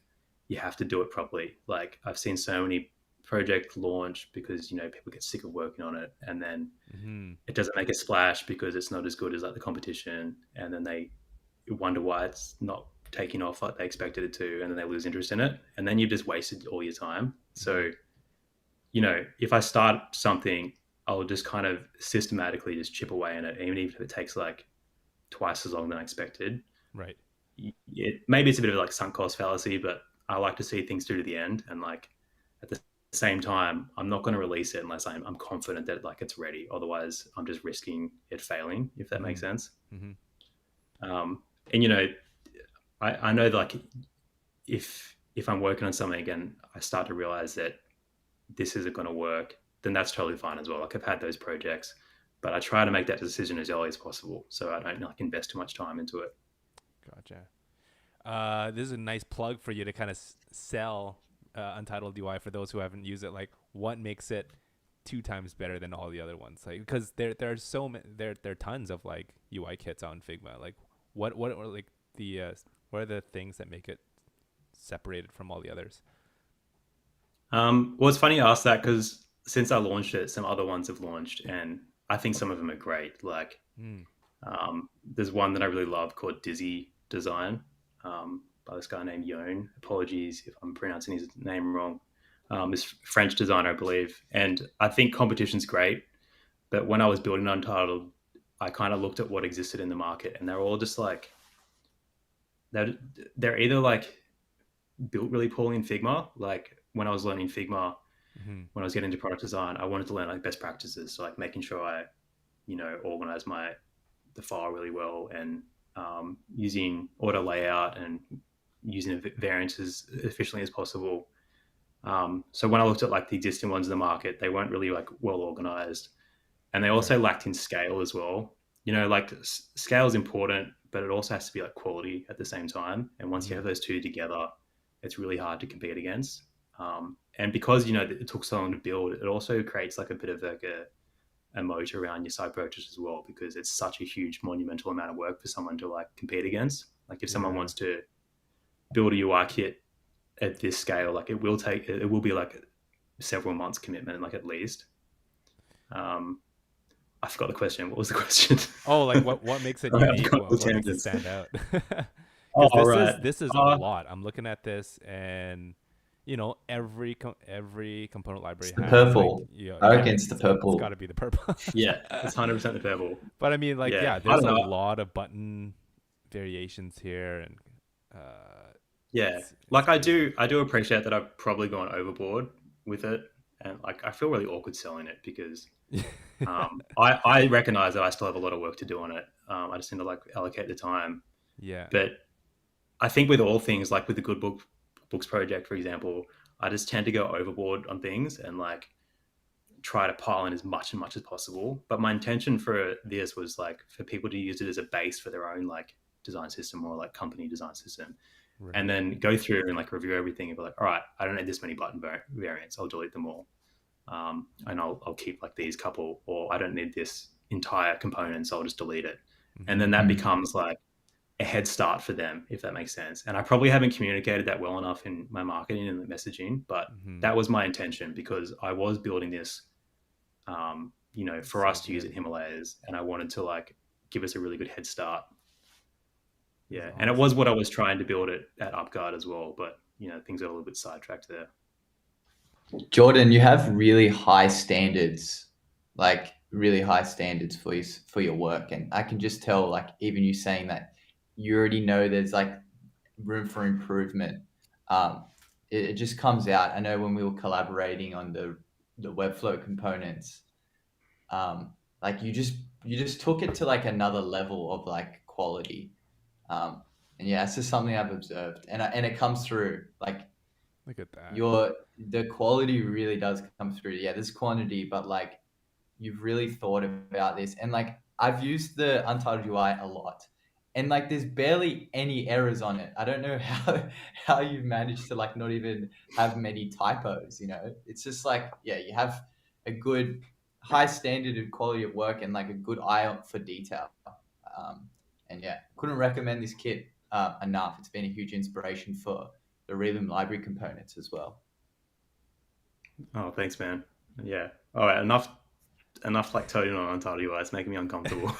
you have to do it properly. Like I've seen so many projects launch because, you know, people get sick of working on it, and then Mm-hmm. it doesn't make a splash because it's not as good as like the competition, and then they wonder why it's not taking off like they expected it to, and then they lose interest in it, and then you've just wasted all your time. So, if I start something, I'll just kind of systematically just chip away in it, even if it takes like twice as long than I expected. Right. Maybe it's a bit of like sunk cost fallacy, but I like to see things through to the end, and like at the same time, I'm not going to release it unless I'm confident that like it's ready. Otherwise, I'm just risking it failing, if that makes sense. And I know that, like, if I'm working on something again, I start to realize that this isn't going to work, then that's totally fine as well. Like, I've had those projects, but I try to make that decision as early as possible, so I don't like invest too much time into it. Gotcha. This is a nice plug for you to kind of sell Untitled UI for those who haven't used it. Like, what makes it 2 times better than all the other ones? Like, because there are so many, there are tons of like UI kits on Figma. Like, what are like the what are the things that make it separated from all the others? Well, it's funny you ask that, because since I launched it, some other ones have launched, and I think some of them are great. Like, there's one that I really love called Dizzy Design, by this guy named Yon. Apologies if I'm pronouncing his name wrong. This French designer, I believe. And I think competition's great, but when I was building Untitled, I kind of looked at what existed in the market, and they're all just like, they're either like built really poorly in Figma. Like, when I was learning Figma, when I was getting into product design, I wanted to learn like best practices. So like making sure I, organize the file really well, and using auto layout and using variances as efficiently as possible. So when I looked at like the existing ones in the market, they weren't really like well organized, and they also lacked in scale as well. Like, scale is important, but it also has to be like quality at the same time. And once you have those two together, it's really hard to compete against. And because, it took so long to build, it also creates like a bit of like a moat around your side purchase as well, because it's such a huge monumental amount of work for someone to like compete against. Like, if someone wants to build a UI kit at this scale, like it will be like several months commitment, like at least. I forgot the question. What was the question? Oh, like what makes it unique? What makes it stand out? This is a lot. I'm looking at this, and every component library has purple. Like, I reckon it's the purple. It's got to be the purple. Yeah, it's 100% the purple. But I mean, like, there's a lot of button variations here, and like, I do appreciate that I've probably gone overboard with it, and like I feel really awkward selling it, because I recognize that I still have a lot of work to do on it. I just need to like allocate the time. Yeah. But I think with all things, like with the Goodbooks project, for example, I just tend to go overboard on things and like try to pile in as much as possible. But my intention for this was like for people to use it as a base for their own like design system, or like company design system. Right. And then go through and like review everything and be like, all right, I don't need this many button variants. I'll delete them all. And I'll keep like these couple, or I don't need this entire component, so I'll just delete it. And then that becomes like a head start for them, if that makes sense. And I probably haven't communicated that well enough in my marketing and the messaging, but that was my intention, because I was building this, for us to use at Himalayas, and I wanted to like give us a really good head start. Yeah. Awesome. And it was what I was trying to build at UpGuard as well, but things got a little bit sidetracked there. Jordan, you have really high standards, like really high standards for your work. And I can just tell, like, even you saying that, you already know there's like room for improvement. It just comes out. I know when we were collaborating on the Webflow components, like you just took it to like another level of like quality. And yeah, it's just something I've observed, and it comes through. Like, look at that. The quality really does come through. Yeah, there's quantity, but like you've really thought about this, and like I've used the Untitled UI a lot, and like there's barely any errors on it. I don't know how you've managed to like not even have many typos. It's just like, yeah, you have a good high standard of quality of work and like a good eye out for detail. And yeah, couldn't recommend this kit enough. It's been a huge inspiration for the Relume library components as well. Oh, thanks, man. Yeah. All right. Enough like toting on Untitled UI. It's making me uncomfortable.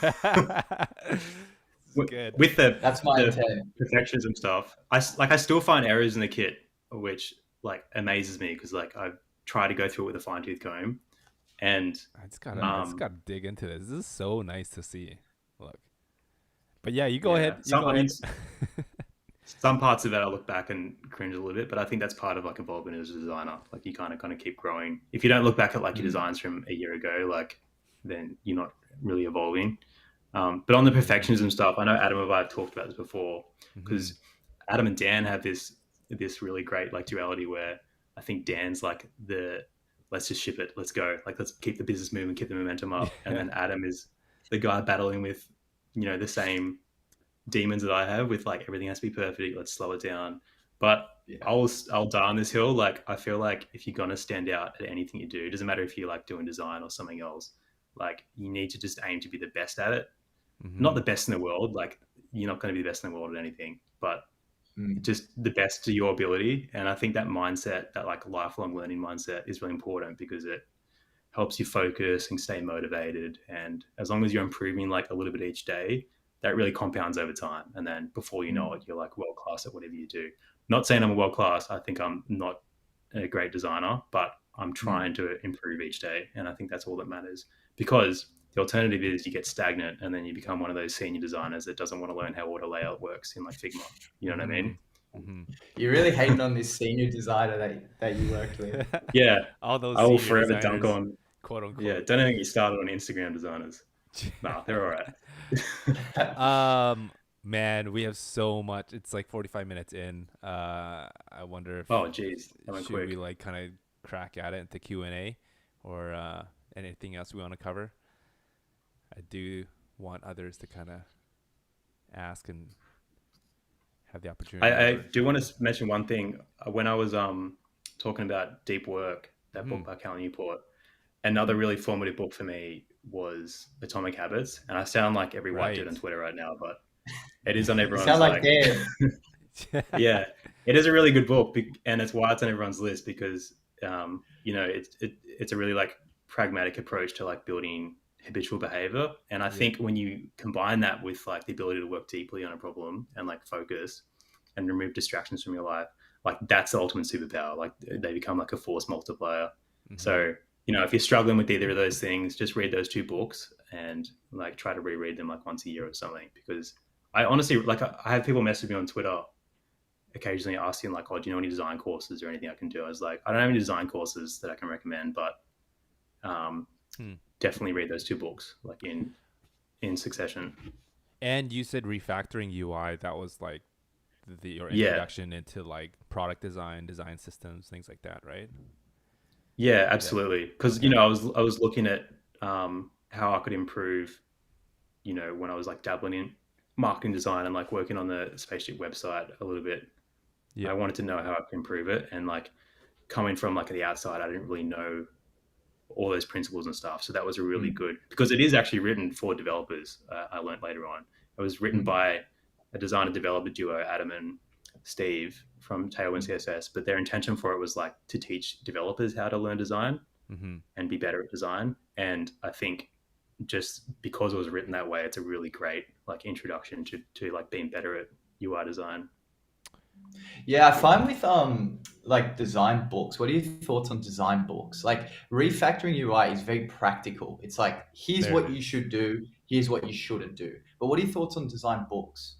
good. with That's my the intent. perfectionism stuff, I still find errors in the kit, which like amazes me because like I try to go through it with a fine tooth comb, and I just gotta dig into this. This is so nice to see. Look, but yeah, you go yeah, ahead. You go ahead. some parts of it I look back and cringe a little bit, but I think that's part of like evolving as a designer. Like you kind of keep growing. If you don't look back at like your designs from a year ago, like then you're not really evolving. But on the perfectionism stuff, I know Adam and I have talked about this before because Adam and Dan have this really great like duality where I think Dan's like the let's just ship it, let's go, like let's keep the business moving, keep the momentum up, and then Adam is the guy battling with the same demons that I have with like everything has to be perfect, let's slow it down. But I'll die on this hill. Like I feel like if you're gonna stand out at anything you do, it doesn't matter if you're like doing design or something else, like you need to just aim to be the best at it. Not the best in the world, like you're not going to be the best in the world at anything, but just the best to your ability. And I think that mindset, that like lifelong learning mindset, is really important because it helps you focus and stay motivated. And as long as you're improving like a little bit each day, that really compounds over time. And then before you know it, you're like world class at whatever you do. Not saying I'm a world class. I think I'm not a great designer, but I'm trying to improve each day. And I think that's all that matters, because the alternative is you get stagnant and then you become one of those senior designers that doesn't want to learn how auto layout works in like Figma. You know what I mean? You're really hating on this senior designer that you worked with. Yeah. All those I will senior forever designers, dunk on, quote unquote. yeah, don't think you started on Instagram designers. Nah, they're all right. Man, we have so much. It's like 45 minutes in. I wonder if should we like kind of crack at it into Q&A or anything else we want to cover. I do want others to kind of ask and have the opportunity. I do want to mention one thing. When I was talking about Deep Work, that book by Cal Newport, another really formative book for me was Atomic Habits. And I sound like every white dude on Twitter right now, but it is on everyone's. You sound like Dan. Yeah, it is a really good book, and it's why it's on everyone's list because it's a really like pragmatic approach to like building habitual behavior. And I think when you combine that with like the ability to work deeply on a problem and like focus and remove distractions from your life, like that's the ultimate superpower. Like they become like a force multiplier. So if you're struggling with either of those things, just read those two books and like try to reread them like once a year or something. Because I honestly, like I have people message me on Twitter occasionally asking like, oh, do you know any design courses or anything I can do? I was like, I don't have any design courses that I can recommend, but definitely read those two books like in succession. And you said Refactoring UI, that was like your introduction into like product design systems, things like that, right? Yeah, absolutely. Because I was looking at how I could improve, when I was like dabbling in marketing design and like working on the Spaceship website a little bit. I wanted to know how I could improve it, and like coming from like the outside, I didn't really know all those principles and stuff. So that was a really good, because it is actually written for developers. I learned later on, it was written by a designer developer duo, Adam and Steve from Tailwind CSS, but their intention for it was like to teach developers how to learn design and be better at design. And I think just because it was written that way, it's a really great like introduction to like being better at UI design. Yeah, I find with like design books, what are your thoughts on design books? Like Refactoring UI is very practical. It's like, here's what you should do, here's what you shouldn't do. But what are your thoughts on design books?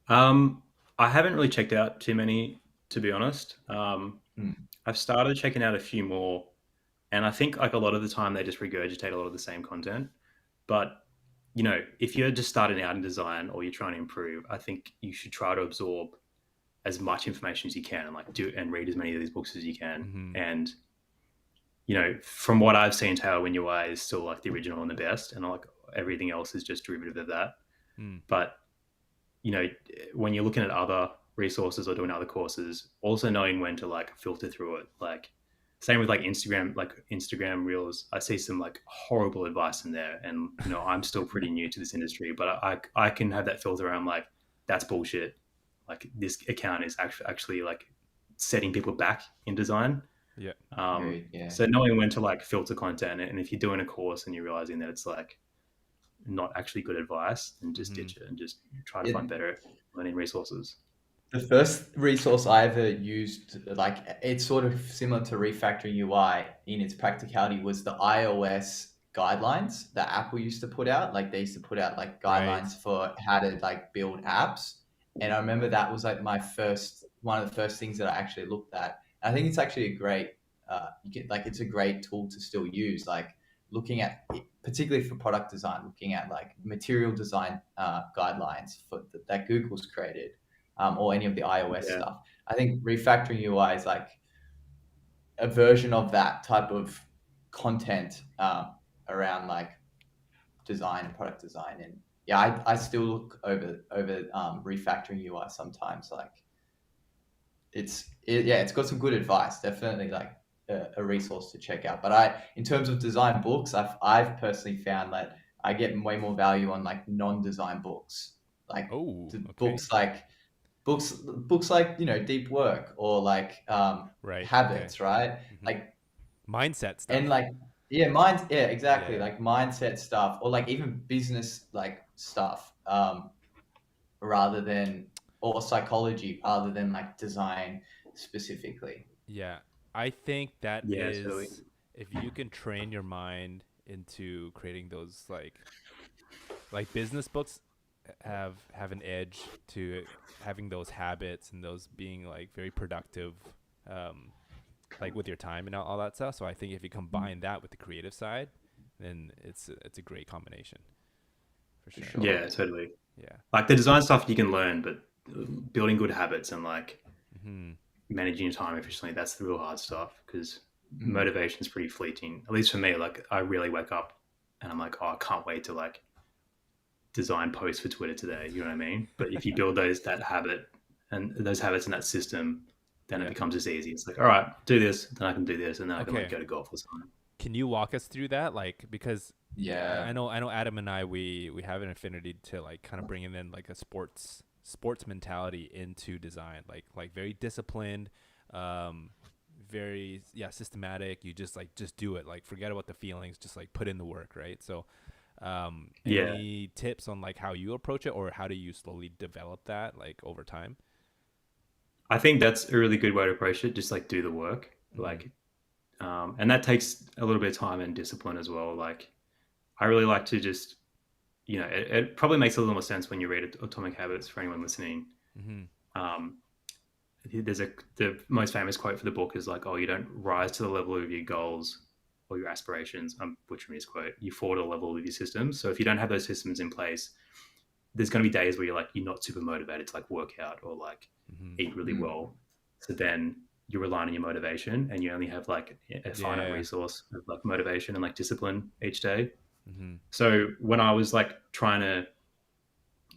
I haven't really checked out too many, to be honest. I've started checking out a few more, and I think like a lot of the time they just regurgitate a lot of the same content. But if you're just starting out in design or you're trying to improve, I think you should try to absorb as much information as you can and like do and read as many of these books as you can. And from what I've seen, Tailwind UI is still like the original and the best, and like everything else is just derivative of that. But when you're looking at other resources or doing other courses, also knowing when to like filter through it. Like same with like Instagram Reels. I see some like horrible advice in there, and I'm still pretty new to this industry, but I can have that filter where I'm like, that's bullshit. Like this account is actually like setting people back in design. So knowing when to like filter content, and if you're doing a course and you're realizing that it's like not actually good advice, then just ditch it and just try to find better learning resources. The first resource I ever used, like it's sort of similar to Refactoring UI in its practicality, was the iOS guidelines that Apple used to put out. Like they used to put out like guidelines for how to like build apps. And I remember that was like one of the first things that I actually looked at. And I think it's actually a great, it's a great tool to still use. Like looking at, particularly for product design, looking at like material design guidelines that Google's created. Or any of the iOS stuff. I think Refactoring UI is like a version of that type of content around like design and product design. And yeah, I still look over Refactoring UI sometimes. Like it's got some good advice. Definitely like a resource to check out. But in terms of design books, I've personally found that I get way more value on like non-design books, like books like Deep Work or like Habits, right? Like mindset stuff. And like exactly. Like mindset stuff or like even business like stuff rather than, or psychology rather than like design specifically. Yeah, I think that is totally. If you can train your mind into creating those like business books have an edge to having those habits and those being like very productive like with your time and all that stuff. So I think if you combine that with the creative side, then it's a great combination for sure. Yeah, totally. Yeah, like the design stuff you can learn, but building good habits and like managing your time efficiently, that's the real hard stuff, because motivation is pretty fleeting. At least for me, like I really wake up and I'm like, oh, I can't wait to like design posts for Twitter today. You know what I mean? But if you build those habits and that system, then it becomes as easy. It's like, all right, do this, then I can do this, and then I can like go to golf or something. Can you walk us through that? Like, because I know Adam and I we have an affinity to like kind of bringing in like a sports mentality into design, like very disciplined, very systematic. You just do it, like forget about the feelings, just like put in the work, right? So any tips on like how you approach it, or how do you slowly develop that like over time? I think that's a really good way to approach it. Just like do the work, like, and that takes a little bit of time and discipline as well. Like, I really like to just, it probably makes a little more sense when you read Atomic Habits for anyone listening. The most famous quote for the book is like, oh, you don't rise to the level of your goals or your aspirations. I'm butchering his quote. You fall to the level of your systems. So if you don't have those systems in place, there's going to be days where you're not super motivated to like work out or like eat really well. So then you rely on your motivation, and you only have like a finite resource of like motivation and like discipline each day. So when I was like trying to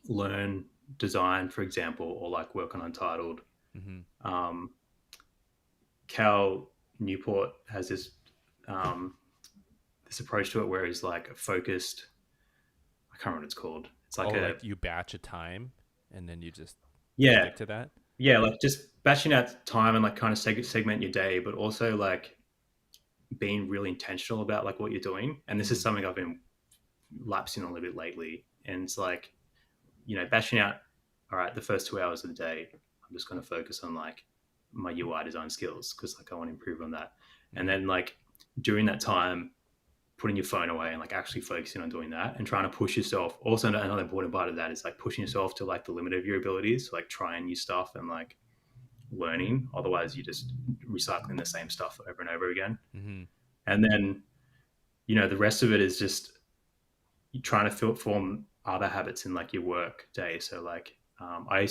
learn design, for example, or like work on Untitled, Cal Newport has this approach to it where he's like focused. I can't remember what it's called. It's like like you batch a time and then you just stick to that. Yeah, like just batching out time and like kind of segment your day, but also like being really intentional about like what you're doing. And this is something I've been lapsing on a little bit lately. And it's like, batching out, all right, the first 2 hours of the day, I'm just going to focus on like my UI design skills, because like I want to improve on that. And then like during that time, putting your phone away and like actually focusing on doing that and trying to push yourself. Also, another important part of that is like pushing yourself to like the limit of your abilities, so, like trying new stuff and like learning. Otherwise, you're just recycling the same stuff over and over again. And then, the rest of it is just trying to form other habits in like your work day. So like I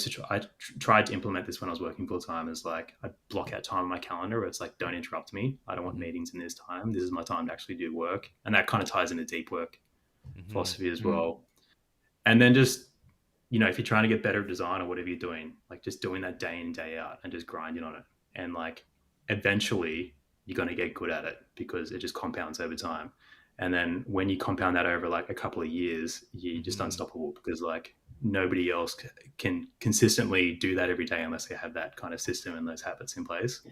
tried to implement this when I was working full time. Is like I block out time on my calendar where it's like, don't interrupt me. I don't want meetings in this time. This is my time to actually do work. And that kind of ties into deep work philosophy as well. And then just, if you're trying to get better at design or whatever you're doing, like just doing that day in, day out and just grinding on it. And like eventually you're going to get good at it, because it just compounds over time. And then when you compound that over like a couple of years, you're just unstoppable, because like nobody else can consistently do that every day unless they have that kind of system and those habits in place.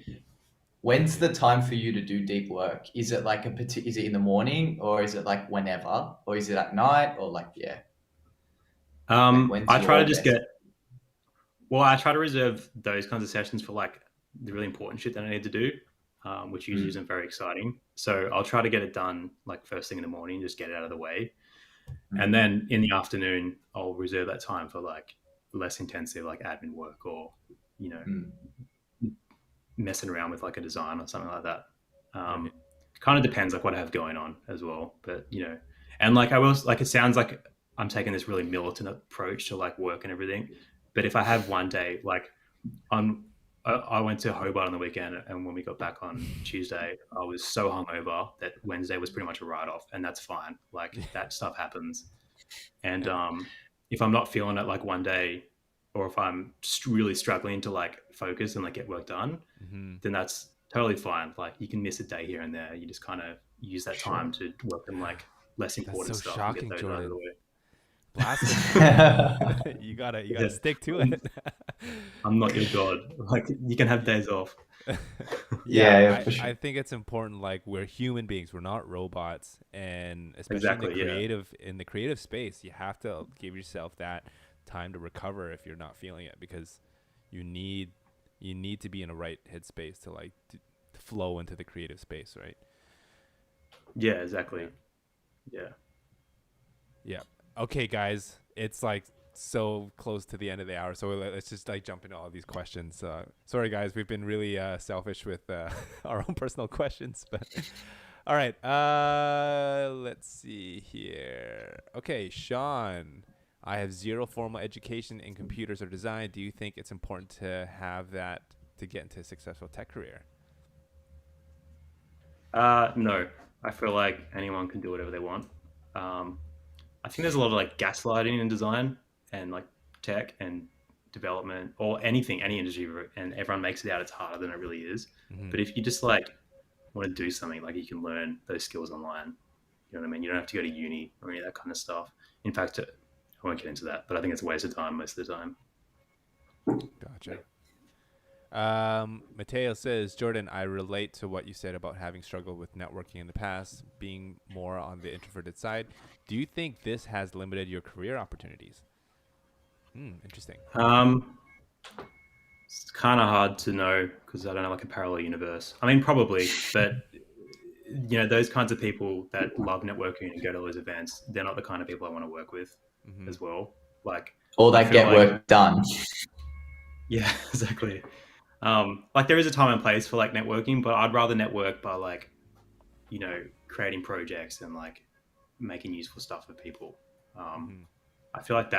when's the time for you to do deep work? Is it like is it in the morning, or is it like whenever, or is it at night, or like, yeah, like when's I try to your just best? I try to reserve those kinds of sessions for like the really important shit that I need to do, which usually isn't very exciting. So I'll try to get it done like first thing in the morning, just get it out of the way. And then in the afternoon, I'll reserve that time for like less intensive, like admin work, or, you know, messing around with like a design or something like that. Right. Kind of depends like what I have going on as well. But, you know, and like I will, like, it sounds like I'm taking this really militant approach to like work and everything. But if I have one day, like I went to Hobart on the weekend, and when we got back on Tuesday, I was so hungover that Wednesday was pretty much a write-off, and that's fine. Like, that stuff happens. And if I'm not feeling it like one day, or if I'm really struggling to like focus and like get work done, then that's totally fine. Like, you can miss a day here and there. You just kind of use that time to work on like less important so stuff shocking, and get those out of the way. Blasphemy. you gotta stick to it. I'm not your god. Like, you can have days off. Yeah, for sure. I think it's important. Like, we're human beings, we're not robots, and especially in the creative space, you have to give yourself that time to recover if you're not feeling it, because you need to be in a right headspace to like to flow into the creative space, right? Yeah, exactly. Yeah. Okay, guys, it's like so close to the end of the hour, so let's just like jump into all these questions. Sorry guys, we've been really selfish with our own personal questions, but all right, let's see here. Okay, Sean, I have zero formal education in computers or design. Do you think it's important to have that to get into a successful tech career? No, I feel like anyone can do whatever they want. I think there's a lot of like gaslighting in design and like tech and development, or anything, any industry, and everyone makes it out it's harder than it really is. But if you just like want to do something, like, you can learn those skills online. You know what I mean? You don't have to go to uni or any of that kind of stuff. In fact, I won't get into that, but I think it's a waste of time most of the time. Gotcha. Mateo says, Jordan, I relate to what you said about having struggled with networking in the past, being more on the introverted side. Do you think this has limited your career opportunities? Interesting. It's kind of hard to know because I don't know, like a parallel universe. I mean, probably, but you know, those kinds of people that love networking and go to those events, they're not the kind of people I want to work with as well. Like, Or that get work done. Yeah, exactly. Like, there is a time and place for like networking, but I'd rather network by like, you know, creating projects and like making useful stuff for people. I feel like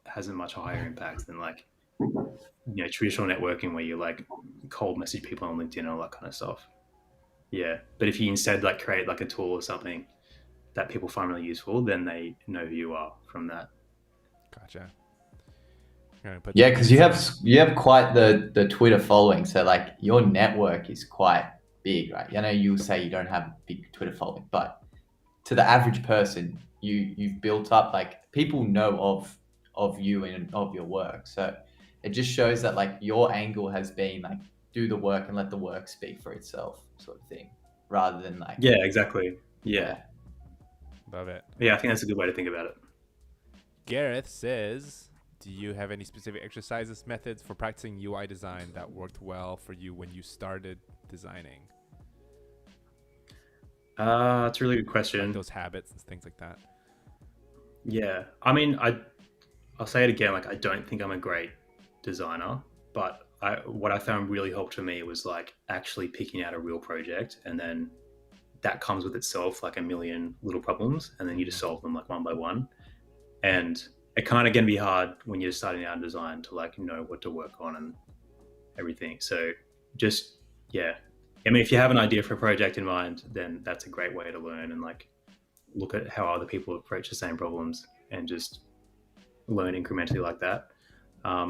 has a much higher impact than like, you know, traditional networking where you like cold message people on LinkedIn and all that kind of stuff. Yeah, but if you instead like create like a tool or something that people find really useful, then they know who you are from that. Gotcha. Yeah, because you have quite the Twitter following, so like your network is quite big, right? I know you say you don't have a big Twitter following, but to the average person, you've built up, like, people know of you and of your work. So it just shows that like your angle has been like, do the work and let the work speak for itself, sort of thing, rather than like. Yeah, exactly. Yeah. Love it. Yeah, I think that's a good way to think about it. Gareth says, do you have any specific exercises, methods for practicing UI design that worked well for you when you started designing? That's a really good question. Like those habits and things like that. Yeah, I mean, I'll say it again. Like, I don't think I'm a great designer, but what I found really helped for me was like actually picking out a real project, and then that comes with itself like a million little problems, and then you just solve them like one by one. And it kind of can be hard when you're starting out in design to like know what to work on and everything. So just, yeah, I mean, if you have an idea for a project in mind, then that's a great way to learn and like look at how other people approach the same problems and just learn incrementally like that. I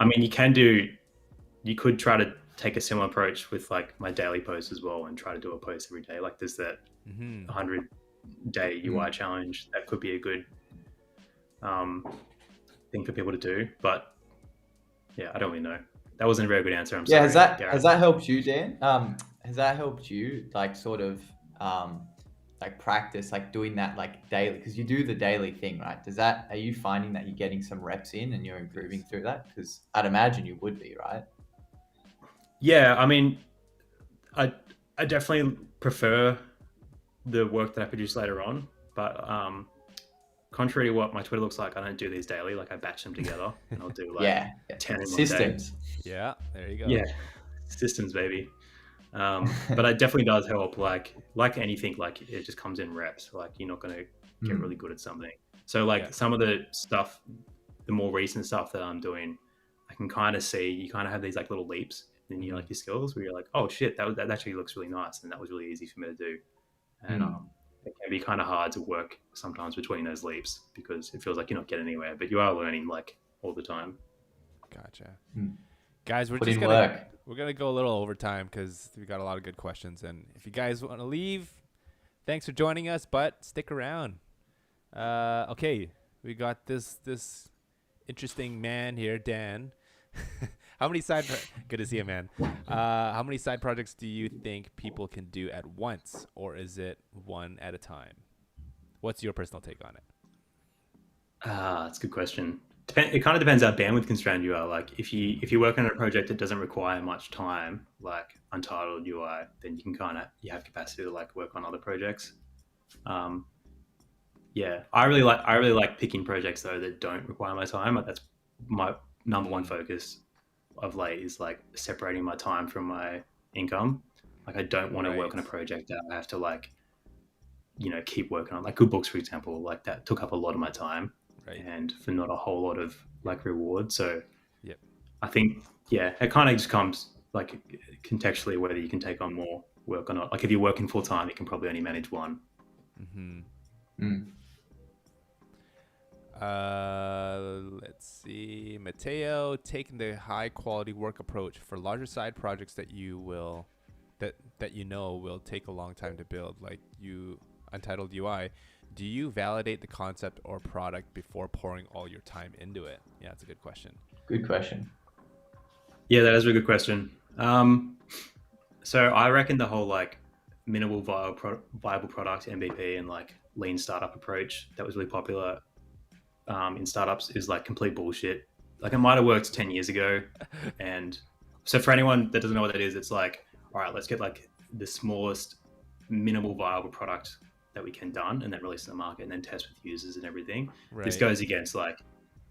mean, you could try to take a similar approach with like my daily posts as well, and try to do a post every day. Like, there's that 100-day UI challenge that could be a good thing for people to do. But yeah, I don't really know. That wasn't a very good answer. I'm Yeah, sorry, has Gareth. that helped you, Dan? Has that helped you like sort of like practice like doing that like daily? Because you do the daily thing, right? Are you finding that you're getting some reps in and you're improving through that? Because I'd imagine you would be, right? Yeah, I mean, I definitely prefer the work that I produce later on, but contrary to what my Twitter looks like, I don't do these daily. Like I batch them together, and I'll do like Yeah, 10 in one day. systems. Yeah, there you go. Yeah, systems, baby. But it definitely does help. Like anything, like it just comes in reps. Like you're not going to get really good at something. So like some of the stuff, the more recent stuff that I'm doing, I can kind of see, you kind of have these like little leaps in your like your skills where you're like, oh shit, that actually looks really nice, and that was really easy for me to do. And it can be kind of hard to work sometimes between those leaps because it feels like you're not getting anywhere, but you are learning like all the time. Gotcha. Guys, we're Put just in gonna work. we're gonna go a little overtime because we got a lot of good questions, and if you guys want to leave, thanks for joining us, but stick around. Okay, we got this interesting man here, Dan. How many good to see you, man. How many side projects do you think people can do at once, or is it one at a time? What's your personal take on it? That's a good question. It kind of depends how bandwidth constrained you are. Like if you work on a project that doesn't require much time, like Untitled UI, then you have capacity to like work on other projects. Yeah, I really like picking projects though that don't require my time. Like, that's my number one focus of late, is like separating my time from my income. Like I don't want to work on a project that I have to like, keep working on. Like Goodbooks, for example, like that took up a lot of my time, and for not a whole lot of like reward. So I think it kind of just comes like contextually whether you can take on more work or not. Like if you're working full time, you can probably only manage one. Let's see. Mateo, taking the high quality work approach for larger side projects that will take a long time to build, like Untitled UI. Do you validate the concept or product before pouring all your time into it? Yeah, that's a good question. Good question. Yeah, that is a good question. So I reckon the whole like minimal viable product MVP and like lean startup approach that was really popular in startups is like complete bullshit. Like it might have worked 10 years ago. And so for anyone that doesn't know what that is, it's like, all right, let's get like the smallest minimal viable product that we can done and then release it to the market and then test with users and everything. This goes against like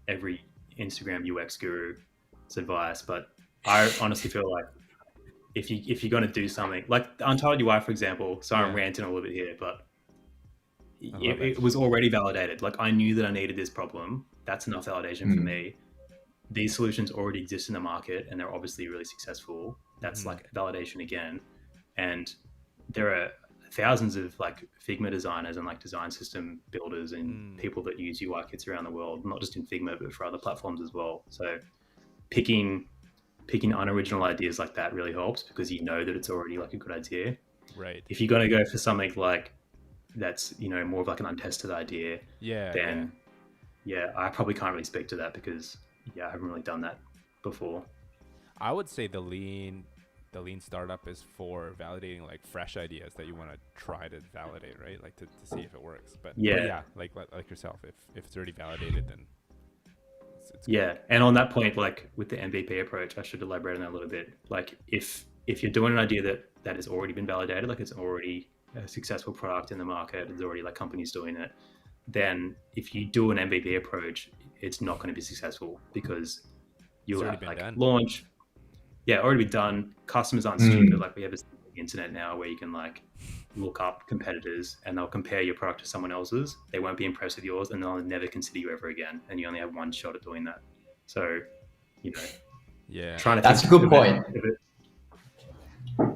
every Instagram UX guru's advice, but I honestly feel like if you're going to do something like Untitled UI, for example, so I'm ranting a little bit here, but it was already validated. Like I knew that I needed this problem. That's enough validation for me. These solutions already exist in the market and they're obviously really successful. That's like validation again. And there are thousands of like Figma designers and like design system builders and people that use UI kits around the world, not just in Figma, but for other platforms as well. So picking unoriginal ideas like that really helps because you know that it's already like a good idea. Right. If you're going to go for something like that's, more of like an untested idea, then I probably can't really speak to that because I haven't really done that before. I would say the lean startup is for validating like fresh ideas that you want to try to validate, right? Like to see if it works. But like yourself, if it's already validated, then it's good. And on that point, like with the MVP approach, I should elaborate on that a little bit. Like if you're doing an idea that has already been validated, like it's already a successful product in the market, there's already like companies doing it, then if you do an MVP approach, it's not going to be successful because you'll have like launch. Yeah, already been done. Customers aren't stupid. Like we have this internet now where you can like look up competitors and they'll compare your product to someone else's. They won't be impressed with yours and they'll never consider you ever again. And you only have one shot at doing that. So, trying to that's a good point.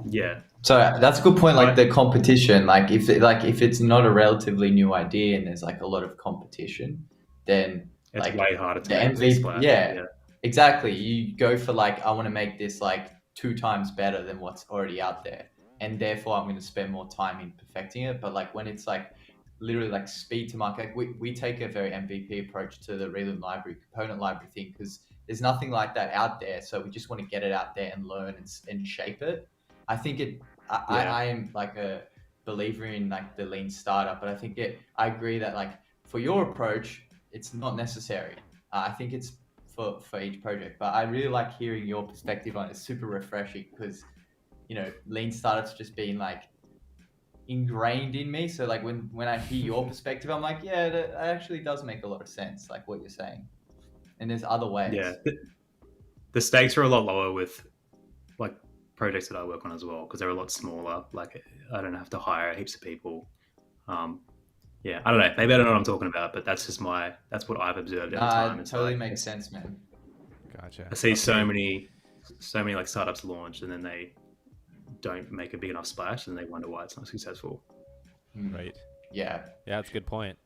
Yeah. So that's a good point. Like the competition, like if it's not a relatively new idea and there's like a lot of competition, then it's like way harder to the make MVP. splash. Yeah, exactly. You go for like, I want to make this like 2 times better than what's already out there, and therefore I'm going to spend more time in perfecting it. But like when it's like literally like speed to market, like we take a very MVP approach to the Relume library, component library thing, because there's nothing like that out there. So we just want to get it out there and learn and shape it. I think I am like a believer in like the lean startup, but I think I agree that like for your approach, it's not necessary. I think it's for each project, but I really like hearing your perspective on it. It's super refreshing because, lean startups just being like ingrained in me. So like when I hear your perspective, I'm like, yeah, that actually does make a lot of sense, like what you're saying. And there's other ways. Yeah, the stakes are a lot lower with like projects that I work on as well because they're a lot smaller. Like I don't have to hire heaps of people. Yeah, I don't know. Maybe I don't know what I'm talking about, but that's what I've observed at the time. It totally makes sense, man. Gotcha. I see so many like startups launch and then they don't make a big enough splash and they wonder why it's not successful. Right. Yeah. Yeah, that's a good point.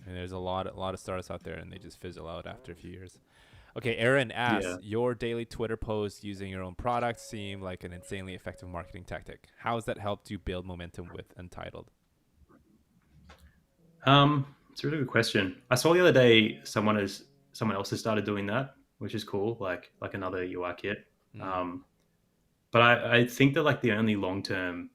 And there's a lot of startups out there and they just fizzle out after a few years. Okay, Aaron asks, your daily Twitter posts using your own products seem like an insanely effective marketing tactic. How has that helped you build momentum with Untitled? It's a really good question. I saw the other day someone else has started doing that, which is cool, like another UI kit. But I think that like the only long-term,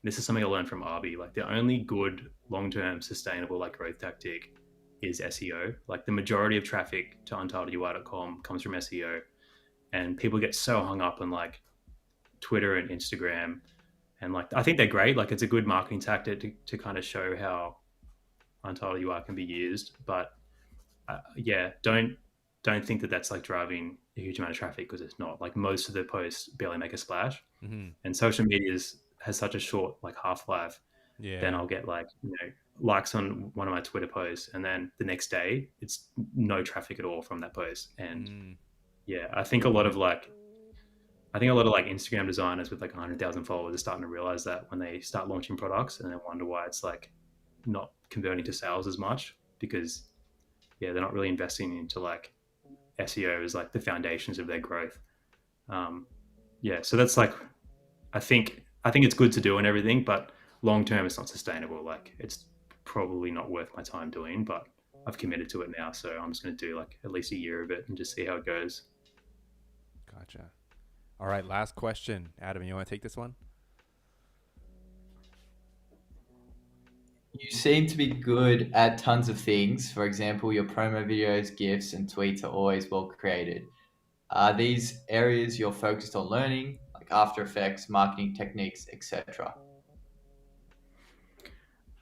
this is something I learned from Arby, like the only good long-term sustainable like growth tactic is SEO. Like the majority of traffic to untitledui.com comes from SEO, and people get so hung up on like Twitter and Instagram, and like I think they're great. Like it's a good marketing tactic to kind of show how Untitled UI can be used, but don't think that that's like driving a huge amount of traffic because it's not. Like most of the posts barely make a splash, and social media has such a short like half-life. Then I'll get like likes on one of my Twitter posts, and then the next day it's no traffic at all from that post. And I think a lot of like Instagram designers with like 100,000 followers are starting to realize that when they start launching products, and they wonder why it's like not converting to sales as much because they're not really investing into like SEO as like the foundations of their growth. So that's like I think it's good to do and everything, but long term it's not sustainable. Like it's probably not worth my time doing, but I've committed to it now, so I'm just going to do like at least a year of it and just see how it goes. Gotcha. All right, last question. Adam, you want to take this one? You seem to be good at tons of things. For example, your promo videos, GIFs, and tweets are always well created. Are these areas you're focused on learning, like After Effects, marketing techniques, etc.?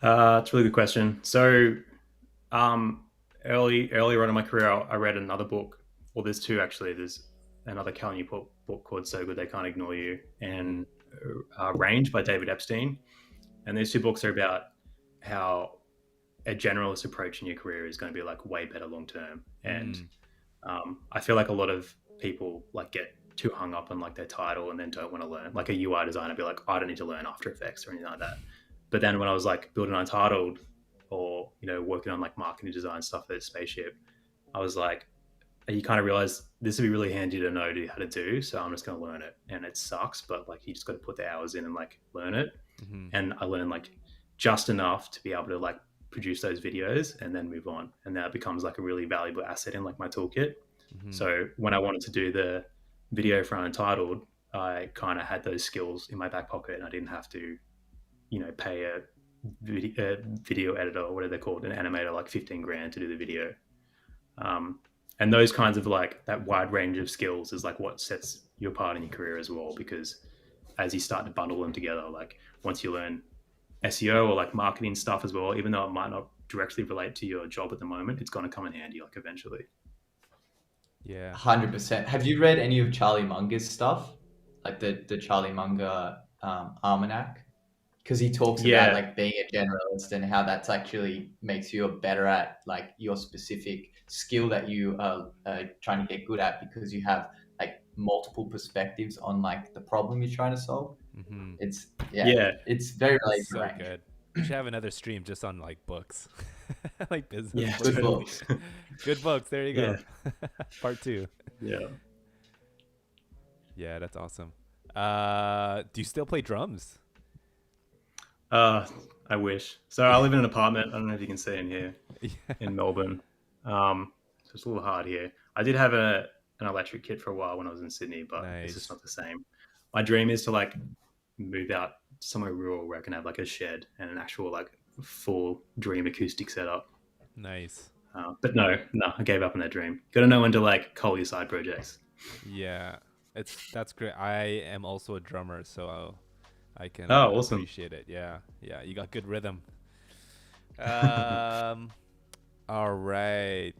It's a really good question. So earlier on in my career, I read another book. Well, there's two actually. There's another Cal Newport book called So Good They Can't Ignore You, and Range by David Epstein. And these two books are about how a generalist approach in your career is going to be like way better long term. And I feel like a lot of people like get too hung up on like their title and then don't want to learn. Like a UI designer be like, I don't need to learn After Effects or anything like that. But then when I was like building Untitled or working on like marketing design stuff at Spaceship, I was like, you kind of realize this would be really handy to know how to do, so I'm just going to learn it. And it sucks, but like you just got to put the hours in and like learn it. And I learned like just enough to be able to like produce those videos and then move on, and that becomes like a really valuable asset in like my toolkit. So when I wanted to do the video for Untitled, I kind of had those skills in my back pocket, and I didn't have to pay a video editor or whatever they're called, an animator, like 15 grand to do the video. And those kinds of like that wide range of skills is like what sets you apart in your career as well, because as you start to bundle them together, like once you learn SEO or like marketing stuff as well, even though it might not directly relate to your job at the moment, it's going to come in handy like eventually. Yeah. 100%. Have you read any of Charlie Munger's stuff? Like the Charlie Munger Almanac? Because he talks about like being a generalist and how that's actually makes you better at like your specific skill that you are trying to get good at, because you have like multiple perspectives on like the problem you're trying to solve. It's very related. So good. We should have another stream just on like books, like business. Good books. Good books. There you go. Part 2. Yeah, that's awesome. Do you still play drums? I wish. So I live in an apartment. I don't know if you can see in here in Melbourne. So it's a little hard here. I did have an electric kit for a while when I was in Sydney, but it's just Nice. not the same. My dream is to like move out somewhere rural where I can have like a shed and an actual like full dream acoustic setup. Nice. But no, I gave up on that dream. Got to know when to like call your side projects. Yeah, that's great. I am also a drummer, so I can Oh, awesome. appreciate it. Yeah, yeah, you got good rhythm. Um, all right.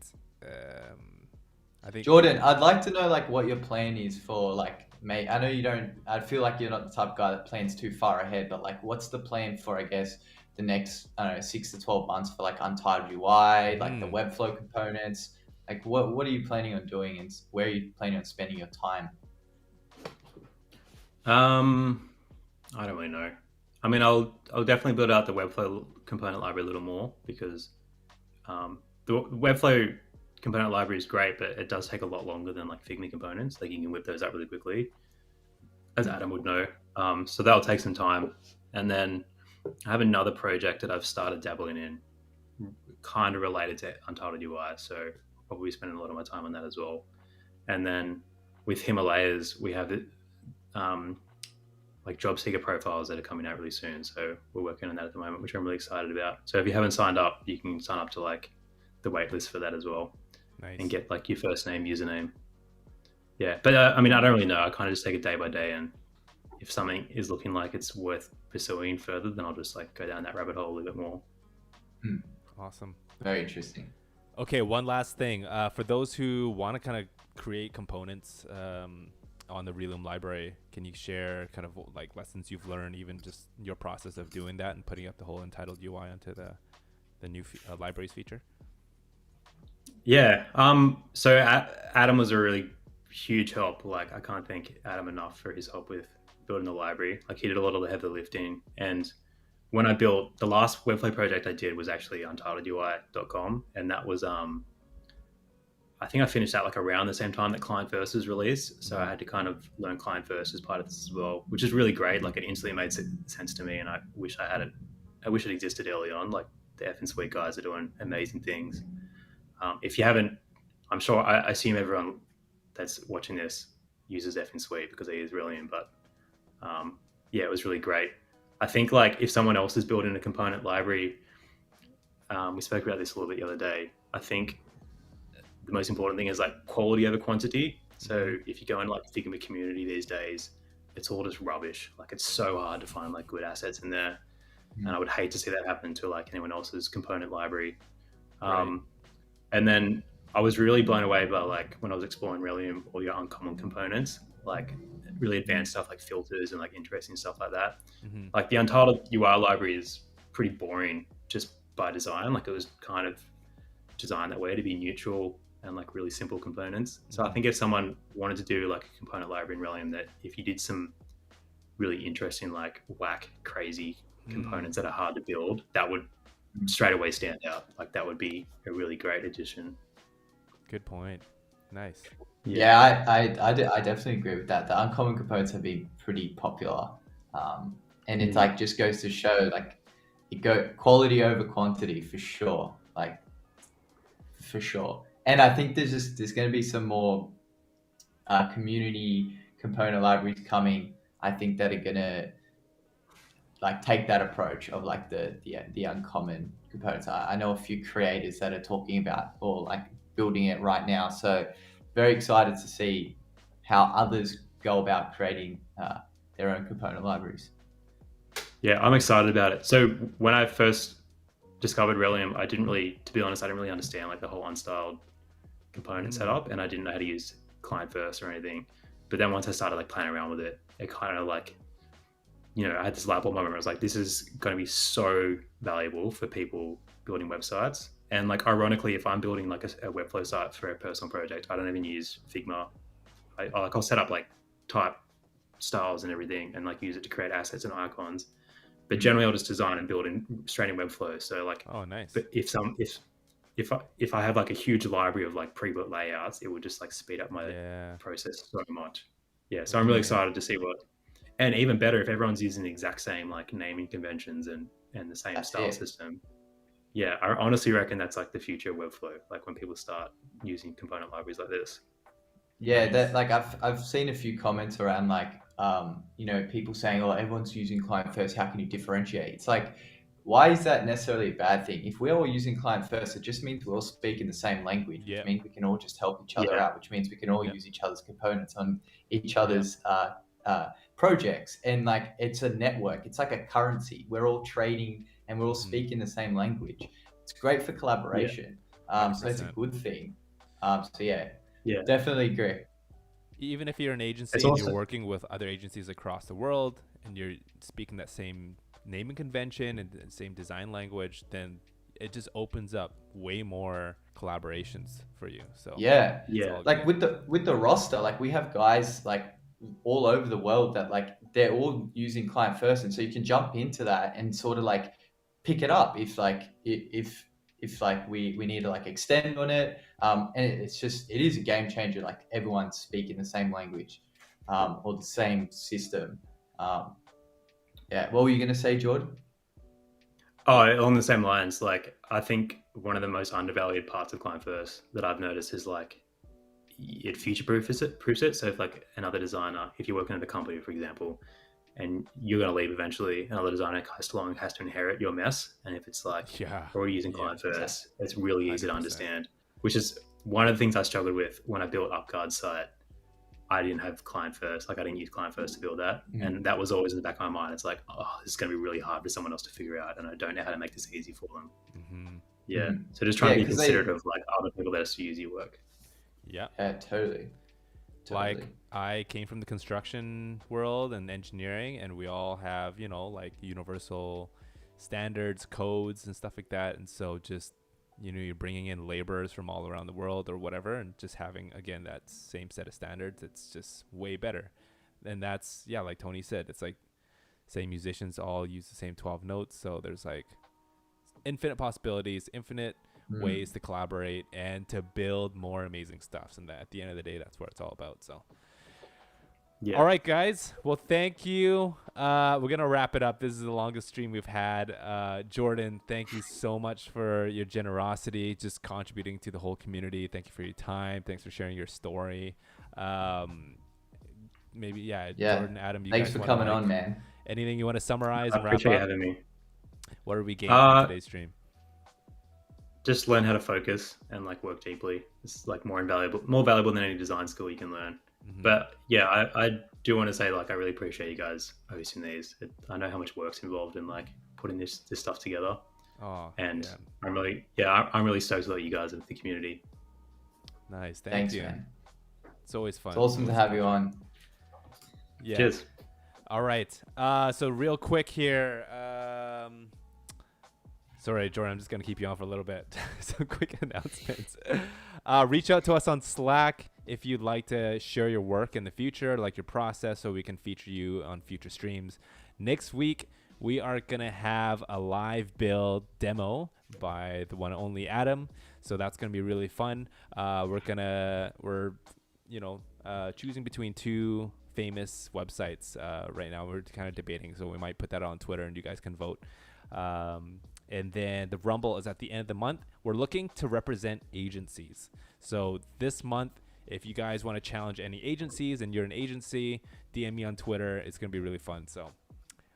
I think Jordan, I'd like to know like what your plan is for like, mate. I know you don't. I feel like you're not the type of guy that plans too far ahead. But like, what's the plan for? I guess the next, I don't know, 6 to 12 months for like Untitled UI, like the Mhm. Webflow components. Like, what are you planning on doing, and where are you planning on spending your time? I don't really know. I mean, I'll definitely build out the Webflow component library a little more because the Webflow component library is great, but it does take a lot longer than like Figma components. Like you can whip those up really quickly, as Adam would know. So that'll take some time. And then I have another project that I've started dabbling in, kind of related to Untitled UI. So I'll probably be spending a lot of my time on that as well. And then with Himalayas, we have like job seeker profiles that are coming out really soon. So we're working on that at the moment, which I'm really excited about. So if you haven't signed up, you can sign up to like the waitlist for that as well Nice. and get like your first name, username. Yeah, but I mean, I don't really know. I kind of just take it day by day, and if something is looking like it's worth pursuing further, then I'll just like go down that rabbit hole a little bit more. Awesome. Very interesting. Okay, one last thing. For those who want to kind of create components on the Relume library, can you share kind of like lessons you've learned, even just your process of doing that and putting up the whole Untitled UI onto the new libraries feature? Yeah. So Adam was a really huge help. Like I can't thank Adam enough for his help with building the library. Like he did a lot of the heavy lifting. And when I built the last Webflow project I did was actually untitledui.com, and that was I think I finished that like around the same time that Client First was released. So I had to kind of learn Client First as part of this as well, which is really great. Like it instantly made sense to me, and I wish I had it. I wish it existed early on. Like the F and Suite guys are doing amazing things. If you haven't, I'm sure I assume everyone that's watching this uses F and Suite because they use Relume. But yeah, it was really great. I think like if someone else is building a component library, we spoke about this a little bit the other day. I think the most important thing is like quality over quantity. So if you go in like the Figma community these days, it's all just rubbish. Like it's so hard to find like good assets in there, and I would hate to see that happen to like anyone else's component library. Right. And then I was really blown away by like when I was exploring Relume, all your uncommon components, like really advanced stuff like filters and like interesting stuff like that. Mm-hmm. Like the Untitled UI library is pretty boring just by design. Like it was kind of designed that way to be neutral and like really simple components. So I think if someone wanted to do like a component library in Relume, that if you did some really interesting, like whack, crazy components that are hard to build, that would straight away stand out. Like that would be a really great addition. Good point. Nice. Yeah, I definitely agree with that. The uncommon components have been pretty popular, and it like just goes to show like it go quality over quantity for sure, like for sure. And I think there's going to be some more community component libraries coming. I think that are going to like take that approach of like the uncommon components. I know a few creators that are talking about or like building it right now. So very excited to see how others go about creating their own component libraries. Yeah, I'm excited about it. So when I first discovered Relume, I didn't really, to be honest, I didn't really understand like the whole unstyled component setup, and I didn't know how to use Client First or anything. But then once I started like playing around with it, it kind of like, you know, I had this light bulb moment where I was like, this is going to be so valuable for people building websites. And like, ironically, if I'm building like a Webflow site for a personal project, I don't even use Figma. I'll set up like type styles and everything and like use it to create assets and icons. But generally I'll just design and build in straight in Webflow. So like, Oh, nice. but if I have like a huge library of like pre-built layouts, it would just like speed up my process so much. Yeah. So I'm really excited to see and even better if everyone's using the exact same like naming conventions and the same style system. Yeah, I honestly reckon that's like the future of Webflow, like when people start using component libraries like this. Yeah, Nice. that like I've seen a few comments around like you know, people saying, "Oh, everyone's using client first. How can you differentiate?" It's like, why is that necessarily a bad thing? If we're all using client first, it just means we all speak in the same language, which Yep. means we can all just help each other Yeah. out, which means we can all Yep. use each other's components on each Yep. other's projects, and like it's a network. It's like a currency. We're all trading and we're all Mhm. speaking the same language. It's great for collaboration. So it's a 100%. good thing. So yeah, Yeah. definitely agree. Even if you're an It's agency and you're also working with other agencies across the world and you're speaking that same naming convention and the same design language, then it just opens up way more collaborations for you. So Yeah, it's yeah. all like good. with the roster, like we have guys like all over the world that like they're all using client first, and so you can jump into that and sort of like pick it up if like if like we need to like extend on it. And it's just it is a game changer. Like everyone's speaking the same language, or the same system. Um, yeah, what were you gonna say, Jordan? Oh, along the same lines, like I think one of the most undervalued parts of client first that I've noticed is like it future proofs it. So if like another designer, if you're working at a company, for example, and you're going to leave eventually, another designer has to inherit your mess. And if it's like Yeah. we're already using Yeah. client Exactly. first, it's really easy to 100%. understand, which is one of the things I struggled with when I built UpGuard's site. I didn't have client first, like I didn't use client first to build that. Mm. And that was always in the back of my mind. It's like, oh, this is going to be really hard for someone else to figure out. And I don't know how to make this easy for them. Mm-hmm. Yeah. Mm. So just trying Yeah, to be because considerate they of like other people that use your work. Yeah. yeah, totally. Like I came from the construction world and engineering, and we all have, like universal standards, codes, and stuff like that. And so just, you're bringing in laborers from all around the world or whatever, and just having, again, that same set of standards, it's just way better. And that's, yeah, like Tony said, it's like, say musicians all use the same 12 notes. So there's like infinite possibilities, infinite ways to collaborate and to build more amazing stuff. And that at the end of the day, that's what it's all about. So Yeah. all right, guys. Well, thank you. We're going to wrap it up. This is the longest stream we've had. Jordan, thank you so much for your generosity, just contributing to the whole community. Thank you for your time. Thanks for sharing your story. Maybe, Yeah. Jordan, Adam, you Thanks guys for want to coming on, man. anything you want to summarize I and wrap appreciate you up? having me. What are we gaining from today's stream? Just learn how to focus and like work deeply. It's like more valuable than any design skill you can learn. Mm-hmm. But yeah, I do want to say like I really appreciate you guys hosting these. I know how much work's involved in like putting this stuff together. Oh, and yeah. I'm really stoked to let you guys into the community. Nice, Thanks, you. man. It's always fun. It's awesome to have you on. Yeah. Cheers. All right. So real quick here. Sorry, Jordan, I'm just going to keep you on for a little bit. Some quick announcements. Reach out to us on Slack if you'd like to share your work in the future, like your process, so we can feature you on future streams. Next week, we are going to have a live build demo by the one and only Adam. So that's going to be really fun. We're choosing between two famous websites right now. We're kind of debating, so we might put that on Twitter and you guys can vote. And then the Rumble is at the end of the month. We're looking to represent agencies. So this month, if you guys want to challenge any agencies and you're an agency, DM me on Twitter. It's going to be really fun. So,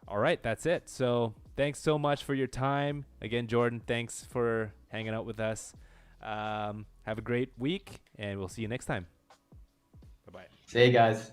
all right, that's it. So thanks so much for your time. Again, Jordan, thanks for hanging out with us. Have a great week, and we'll see you next time. Bye-bye. See you guys.